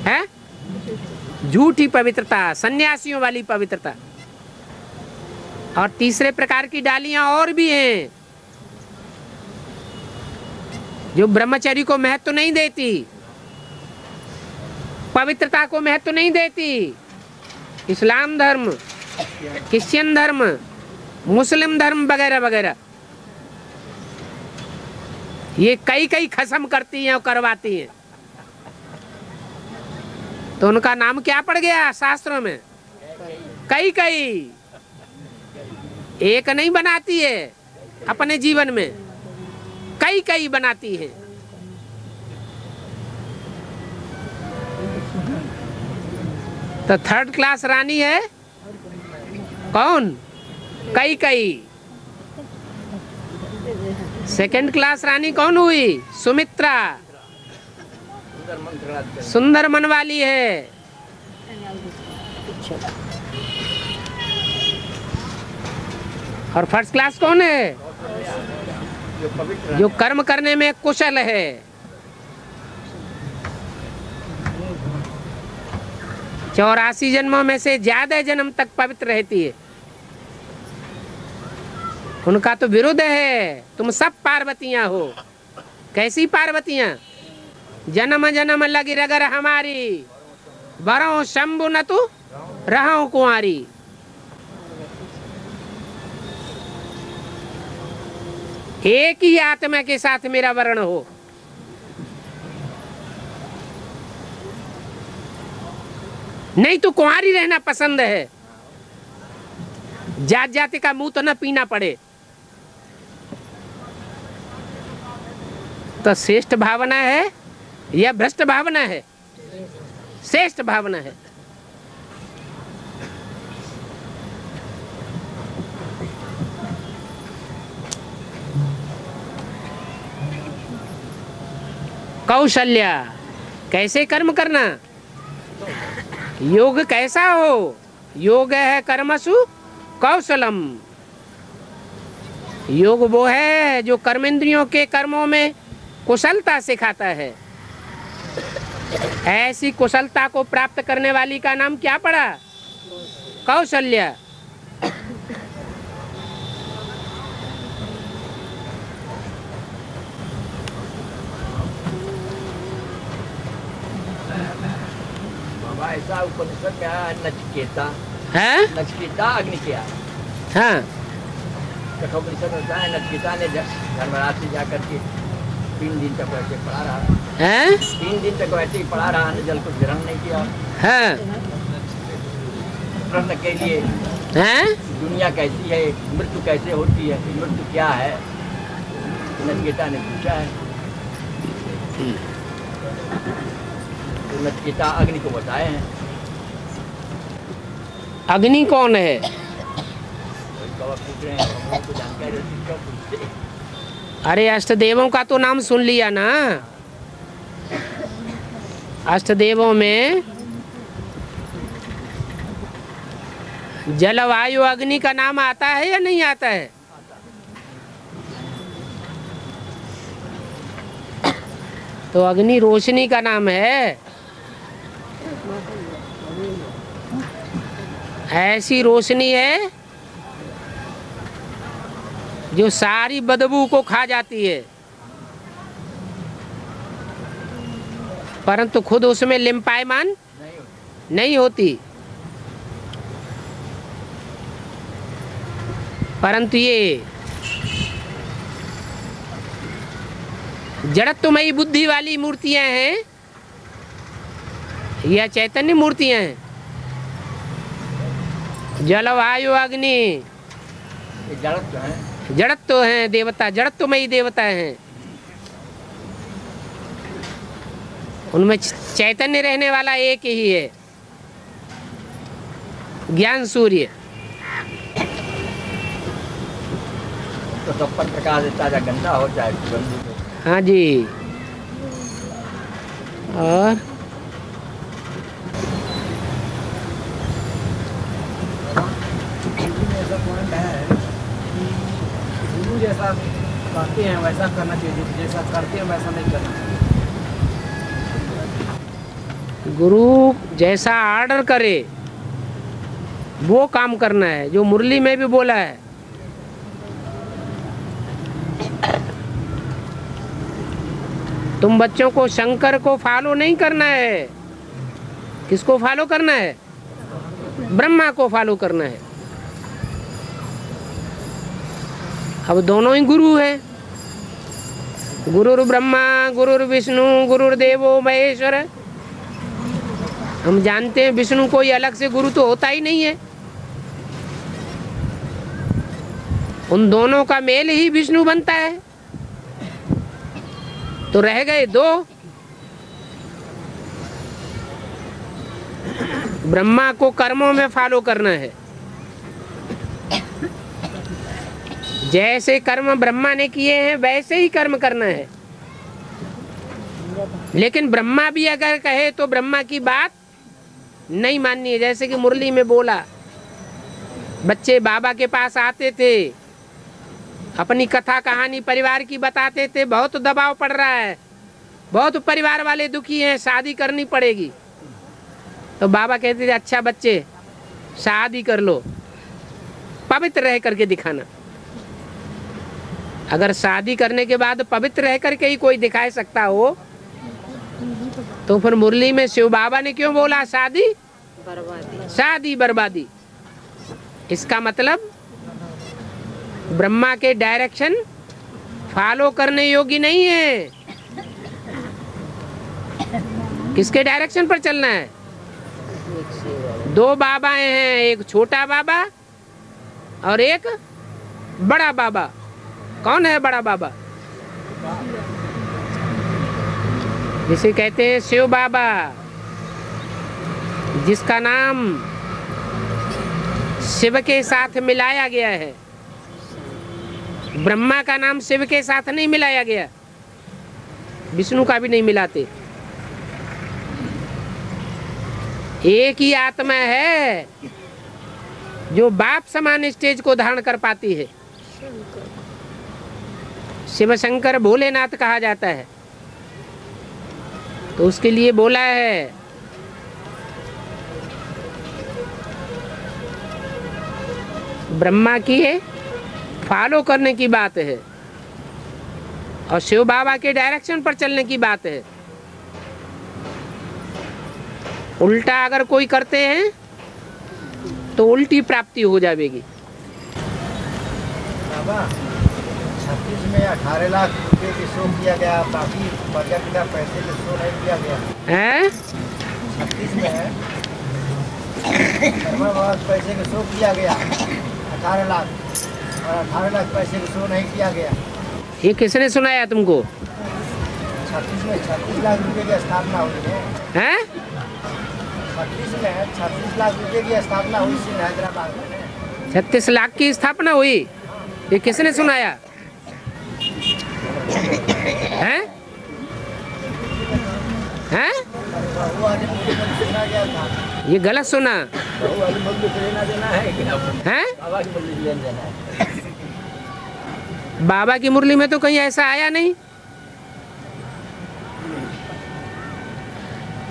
है? झूठी पवित्रता, सन्यासियों वाली पवित्रता। और तीसरे प्रकार की डालियां और भी हैं जो ब्रह्मचर्य को महत्व नहीं देती, पवित्रता को महत्व नहीं देती। इस्लाम धर्म, क्रिश्चियन धर्म, मुस्लिम धर्म वगैरह वगैरह, ये कई कई खसम करती हैं और करवाती हैं। तो उनका नाम क्या पड़ गया शास्त्रों में? कई कई। एक नहीं बनाती है अपने जीवन में, कई कई बनाती है। तो थर्ड क्लास रानी है कौन? कई कई। सेकंड क्लास रानी कौन हुई? सुमित्रा, सुंदर मन वाली है। और फर्स्ट क्लास कौन है? जो कर्म करने में कुशल है। 84 जन्मों में से ज्यादा जन्म तक पवित्र रहती है। उनका तो विरुद्ध है। तुम सब पार्वतियां हो। कैसी पार्वतियां? जन्म जन्म लगी रगर हमारी, बरो शंभु न तू रहो कुंवारी। एक ही आत्मा के साथ मेरा वर्ण हो। नहीं तो कुंवारी रहना पसंद है, जात जाति का मुंह तो न पीना पड़े। तो श्रेष्ठ भावना है या भ्रष्ट भावना है? श्रेष्ठ भावना है। कौशल्या, कैसे कर्म करना? योग कैसा हो? योग है कर्मसु कौशलम। योग वो है जो कर्मेंद्रियों के कर्मों में कुशलता सिखाता है। ऐसी कुशलता को प्राप्त करने वाली का नाम क्या पड़ा? कौशल्या। ऐसा उपनिषद में आया नचिकेता है? नचिकेता अग्नि क्या? हाँ, कठोपनिषद में बताया नचिकेता ने धर्मराज से जाकर के 3 दिन तक वैसे पढ़ा रहा है? 3 दिन तक वैसे ही पढ़ा रहा है, जल कुछ ग्रहण नहीं किया। हाँ, प्रश्न के लिए हैं? दुनिया कैसी है, मृत्यु कैसे होती है, मृत्यु क्या है, नचिकेता ने पूछा है। तो नचिकेता अग्नि को बताए हैं। अग्नि कौन है? पूछ रहे हैं, हम लोग को जानकारी रहती क्यों पूछते? अरे अष्टदेवों का तो नाम सुन लिया ना। अष्टदेवों में जल वायु अग्नि का नाम आता है या नहीं आता है? तो अग्नि रोशनी का नाम है। ऐसी रोशनी है जो सारी बदबू को खा जाती है, परंतु खुद उसमें लिम्पायमान नहीं होती। परंतु ये जड़त्वमयी बुद्धि वाली मूर्तियां हैं या चैतन्य मूर्तियां हैं। जल वायु अग्नि ये जड़त्व है। जड़त्व हैं देवता, जड़त्वमयी देवता हैं। उनमें चैतन्य रहने वाला एक ही है, ज्ञान सूर्य। तो सब पर प्रकाश देता, चाहे गंदा हो चाहे सुगंधित हो। हाँ जी। और ऐसा पॉइंट है कि गुरु जैसा कहते हैं वैसा करना चाहिए, जैसा करते हैं वैसा नहीं करना चाहिए। गुरु जैसा आर्डर करे वो काम करना है, जो मुरली में भी बोला है। तुम बच्चों को शंकर को फॉलो नहीं करना है। किसको फॉलो करना है? ब्रह्मा को फॉलो करना है। अब दोनों ही गुरु हैं। गुरुर् ब्रह्मा गुरुर् विष्णु गुरुर्देवो महेश्वर। हम जानते हैं विष्णु कोई अलग से गुरु तो होता ही नहीं है। उन दोनों का मेल ही विष्णु बनता है। तो रह गए दो। ब्रह्मा को कर्मों में फॉलो करना है। जैसे कर्म ब्रह्मा ने किए हैं वैसे ही कर्म करना है। लेकिन ब्रह्मा भी अगर कहे तो ब्रह्मा की बात नहीं माननी है। जैसे कि मुरली में बोला, बच्चे बाबा के पास आते थे, अपनी कथा कहानी परिवार की बताते थे। बहुत दबाव पड़ रहा है, बहुत परिवार वाले दुखी हैं, शादी करनी पड़ेगी। तो बाबा कहते थे अच्छा बच्चे शादी कर लो, पवित्र रह करके दिखाना। अगर शादी करने के बाद पवित्र रह करके ही कोई दिखा सकता हो तो फिर मुरली में शिव बाबा ने क्यों बोला शादी बर्बादी। शादी बर्बादी? इसका मतलब ब्रह्मा के डायरेक्शन फॉलो करने योग्य नहीं है। किसके डायरेक्शन पर चलना है? दो बाबाएं हैं, एक छोटा बाबा और एक बड़ा बाबा। कौन है बड़ा बाबा? जिसे कहते हैं शिव बाबा, जिसका नाम शिव के साथ मिलाया गया है। ब्रह्मा का नाम शिव के साथ नहीं मिलाया गया, विष्णु का भी नहीं मिलाते। एक ही आत्मा है जो बाप समान स्टेज को धारण कर पाती है। शिव शंकर भोलेनाथ कहा जाता है। तो उसके लिए बोला है ब्रह्मा की फॉलो करने की बात है और शिव बाबा के डायरेक्शन पर चलने की बात है। उल्टा अगर कोई करते हैं तो उल्टी प्राप्ति हो जाएगी। बाबा 36 में 18 लाख रुपए की शो किया गया, बाकी बजट का पैसे की शो नहीं किया गया हैं? 36 में है कर्मा बाबा पैसे के शो किया गया 18 लाख, और 18 लाख पैसे के शो नहीं किया गया। ये किसने सुनाया तुमको? 36 में 36 लाख रुपए की स्थापना हुई है। हैं? 36 में 36 लाख रुपए की स्थापना हुई थी हैदराबाद में। 36 लाख की स्थापना हुई। ये किसने सुनाया? हैं? हैं? वो आदमी को सुना गया था। ये गलत सुना है? बाबा की मुरली में तो कहीं ऐसा आया नहीं।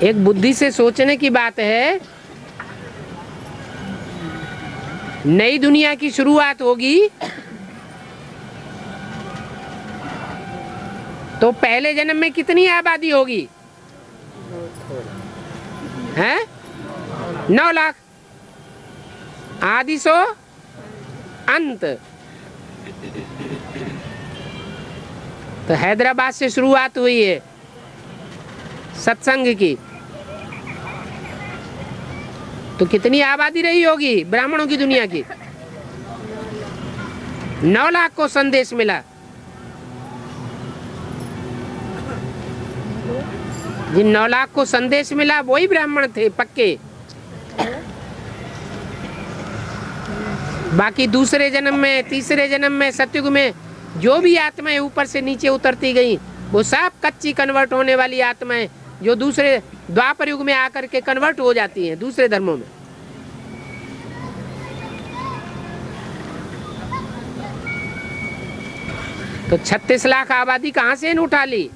एक बुद्धि से सोचने की बात है। नई दुनिया की शुरुआत होगी तो पहले जन्म में कितनी आबादी होगी? हैं? 9 लाख। आदि सो अंत। तो हैदराबाद से शुरुआत हुई है सत्संग की, तो कितनी आबादी रही होगी ब्राह्मणों की दुनिया की? 9 लाख को संदेश मिला। जिन 9 लाख को संदेश मिला वही ब्राह्मण थे पक्के। बाकी दूसरे जन्म में, तीसरे जन्म में, सतयुग में जो भी आत्माएं ऊपर से नीचे उतरती गई वो सब कच्ची कन्वर्ट होने वाली आत्माएं जो दूसरे द्वापर युग में आकर के कन्वर्ट हो जाती हैं दूसरे धर्मों में। तो 36 लाख आबादी कहां से उठा ली?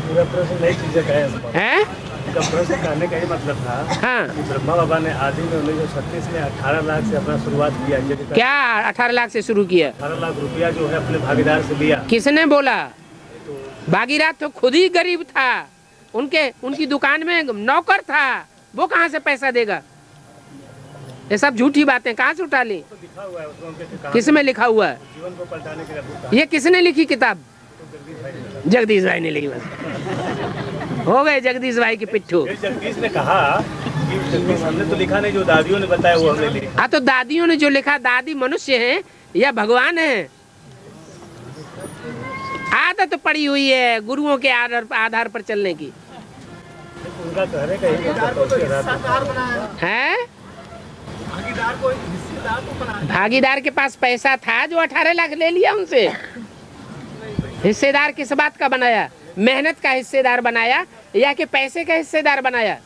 पूरा प्रश्न नई चीजें का है। इसका प्रश्न कहने का ही मतलब था हाँ। कि ब्रह्मा बाबा ने आदि में 1936 में 18 लाख से अपना शुरुआत किया। क्या 18 लाख से शुरू किया? 18 लाख रुपया जो है अपने भागीदार से लिया। किसने बोला? भागीदार तो खुद ही गरीब था, उनकी दुकान में नौकर था, वो कहाँ से पैसा देगा? ये सब झूठी बातें कहाँ से उठा ली? लिखा हुआ है उसमें। किस में लिखा हुआ है? जीवन को पलटाने के लिए। ये किसने लिखी किताब? जगदीश भाई ने लिखी। बस हो गए जगदीश भाई की पिट्ठू। जगदीश ने कहा कि जगदीश हमने तो लिखा नहीं, जो दादियों ने बताया वो हमने लिखा। हाँ, तो दादियों ने जो लिखा, दादी मनुष्य हैं या भगवान है? आदत पड़ी हुई है गुरुओं के आधार पर चलने की। उनका कहने का यही है। भागीदार को हिस्सेदार को बनाया। भागीदार के पास पैसा था जो 18 लाख ले लिया उनसे। हिस्सेदार किस बात का बनाया? मेहनत का हिस्सेदार बनाया या कि पैसे का हिस्सेदार बनाया?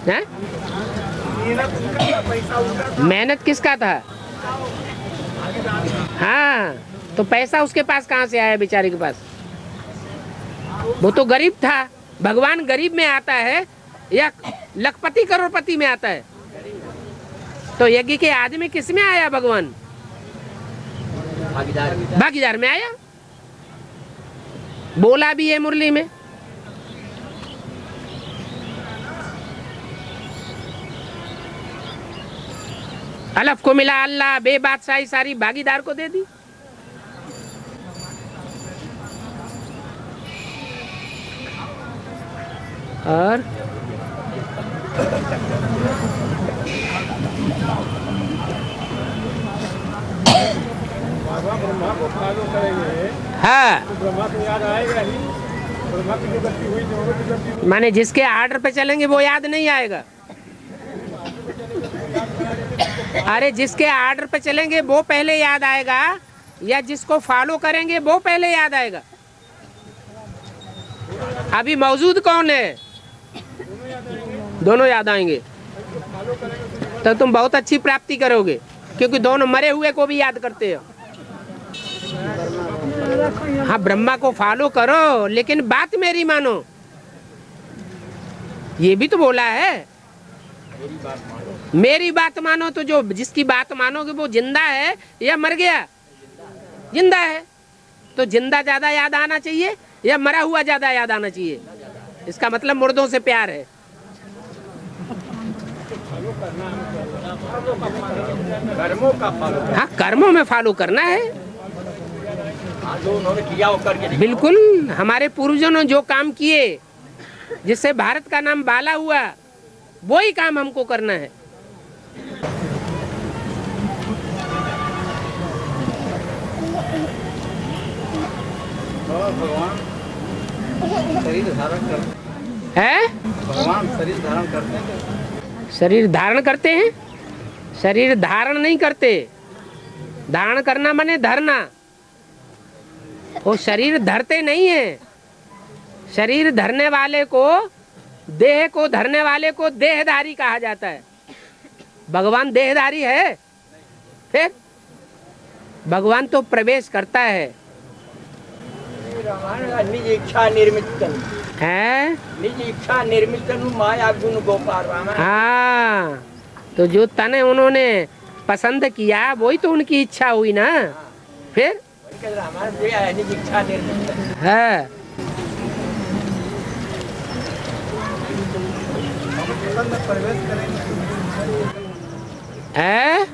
हैं? मेहनत किसका था? हाँ, तो पैसा उसके पास कहाँ से आया बेचारे के पास? वो तो गरीब था। भगवान गरीब में आता है या लखपति करोड़पति में आता है? तो यज्ञ के आदमी किस में आया भगवान? भागीदार में आया। बोला भी है मुरली में। अलफ को मिला अल्लाह, बे बादशाही सारी भागीदार को दे दी। और ब्रह्मा को फॉलो करेंगे हाँ, तो ब्रह्मा को याद आएगा ही। ब्रह्मा की जो गलती हुई दोनों की गलती। माने जिसके आर्डर पे चलेंगे वो याद नहीं आएगा। अरे जिसके आर्डर पे चलेंगे वो पहले याद आएगा या जिसको फॉलो करेंगे वो पहले याद आएगा? अभी मौजूद कौन है? दोनों याद आएंगे। तो तुम बहुत अच्छी प्राप्ति करोगे, क्योंकि दोनों मरे हुए को भी याद करते हो। हाँ, ब्रह्मा को फॉलो करो लेकिन बात मेरी मानो। ये भी तो बोला है, मेरी बात मानो। तो जो जिसकी बात मानोगे वो जिंदा है या मर गया? जिंदा है। तो जिंदा ज्यादा याद आना चाहिए या मरा हुआ ज्यादा याद आना चाहिए? इसका मतलब मुर्दों से प्यार है। कर्मों का फल। हाँ, कर्मों में फॉलो करना है। जो उन्होंने किया वो करके दिखाओ। बिल्कुल, हमारे पूर्वजों ने जो काम किए जिससे भारत का नाम बाला हुआ, वही काम हमको करना है। भगवान शरीर धारण करते है? भगवान शरीर धारण करते हैं। शरीर धारण करते हैं? शरीर धारण नहीं करते। धारण करना माने धरना। वो शरीर धरते नहीं है। शरीर धरने वाले को, देह को धरने वाले को देहधारी कहा जाता है। भगवान देहधारी है? फिर भगवान तो प्रवेश करता है। निज इच्छा निर्मित है। निज इच्छा निर्मित तनु माया गुण गोपाल राम। हाँ, तो जो तन उन्होंने पसंद किया वही तो उनकी इच्छा हुई ना। फिर निज इच्छा निर्मित है। प्रवेश करेंगे है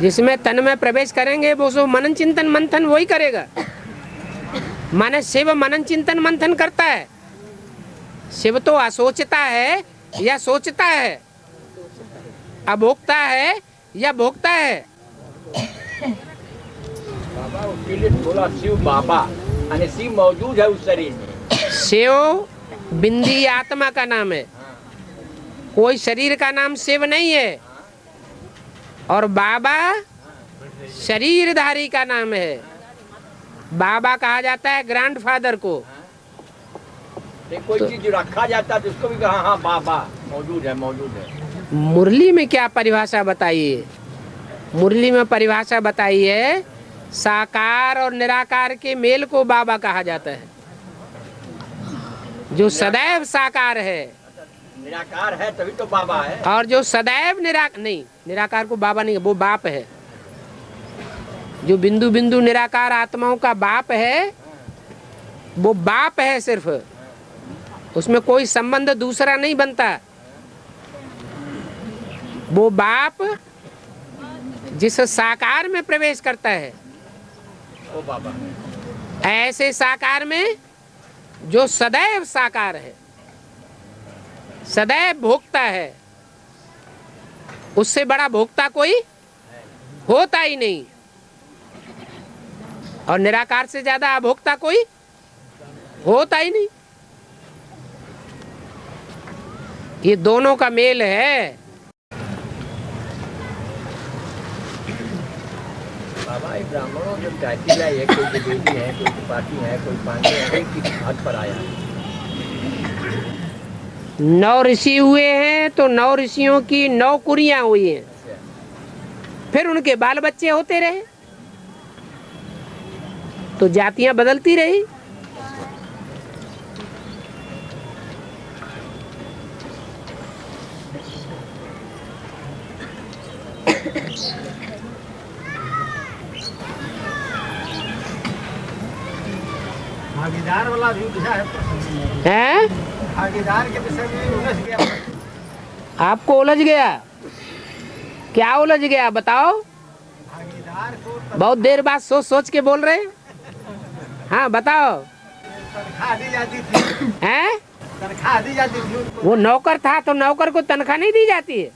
जिसमें तन में प्रवेश करेंगे वो सो मनन चिंतन मंथन वही करेगा। माने शिव मनन चिंतन मंथन करता है। शिव तो असोचता है या सोचता है, अभोक्ता है या भोगता है। बाबा उसके लिए बोला शिव बाबा, यानी शिव मौजूद है उस शरीर में। शिव बिंदी आत्मा का नाम है, कोई शरीर का नाम शिव नहीं है। और बाबा शरीरधारी का नाम है। बाबा कहा जाता है ग्रैंडफादर को। कोई चीज रखा जाता है तो उसको भी कहा हाँ बाबा मौजूद है, मौजूद है। मुरली में क्या परिभाषा बताइए? मुरली में परिभाषा बताइए, साकार और निराकार के मेल को बाबा कहा जाता है। जो सदैव साकार है, निराकार है तभी तो बाबा है। और जो सदैव निराकार को बाबा नहीं, वो बाप है। जो बिंदु बिंदु निराकार आत्माओं का बाप है, वो बाप है सिर्फ, उसमें कोई संबंध दूसरा नहीं बनता। वो बाप जिस साकार में प्रवेश करता है वो बाबा है। ऐसे साकार में जो सदैव साकार है, सदैव भोगता है, उससे बड़ा भोगता कोई होता ही नहीं। और निराकार से ज्यादा अभोक्ता कोई होता ही नहीं। ये दोनों का मेल है। बाबा एक ब्राह्मणों जो जाति है, कोई द्विवेदी है, कोई त्रिपाठी है, कोई पांडे है, किस हद पर आया? 9 ऋषि हुए हैं तो 9 ऋषियों की 9 कुरियां हुई हैं। फिर उनके बाल बच्चे होते रहे तो जातियां बदलती रही। भागीदार वाला भी उलझा है। हैं? भागीदार के विषय में उलझ गया। आपको उलझ गया? क्या उलझ गया बताओ? भागीदार को बहुत देर बाद सोच सोच के बोल रहे हैं। हाँ बताओ। तनख्वाह दी जाती थी। हैं? तनख्वाह दी जाती थी उनको। वो नौकर था तो नौकर को तनख्वाह नहीं दी जाती है?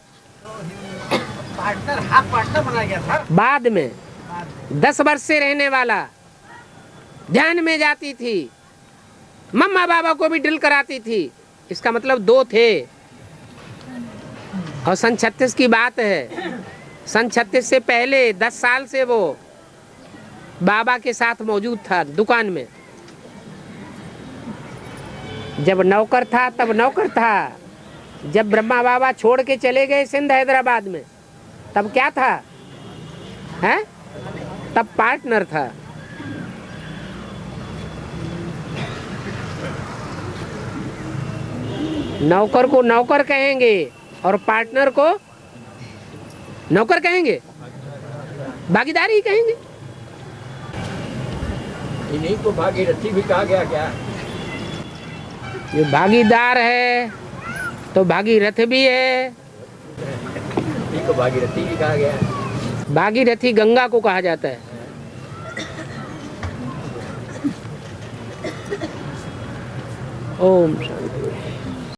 पार्टनर, हाफ पार्टनर बनाया गया था। बाद में 10 वर्ष से रहने वाला ध्यान में जाती थी, मम्मा बाबा को भी ड्रिल कराती थी। इसका मतलब 2 थे। और सन 36 की बात है। सन 36 से पहले 10 साल से वो बाबा के साथ मौजूद था दुकान में। जब नौकर था तब नौकर था। जब ब्रह्मा बाबा छोड़ के चले गए सिंध हैदराबाद में तब क्या था? हैं? तब पार्टनर था। नौकर को नौकर कहेंगे और पार्टनर को नौकर कहेंगे, भागीदारी कहेंगे। इन्हीं को भागीरथी भी कहा गया क्या? ये भागीदार है तो भागीरथ भी है। इन्हीं को भागीरथी भी कहा गया। भागीरथी गंगा को कहा जाता है। ओम शांति।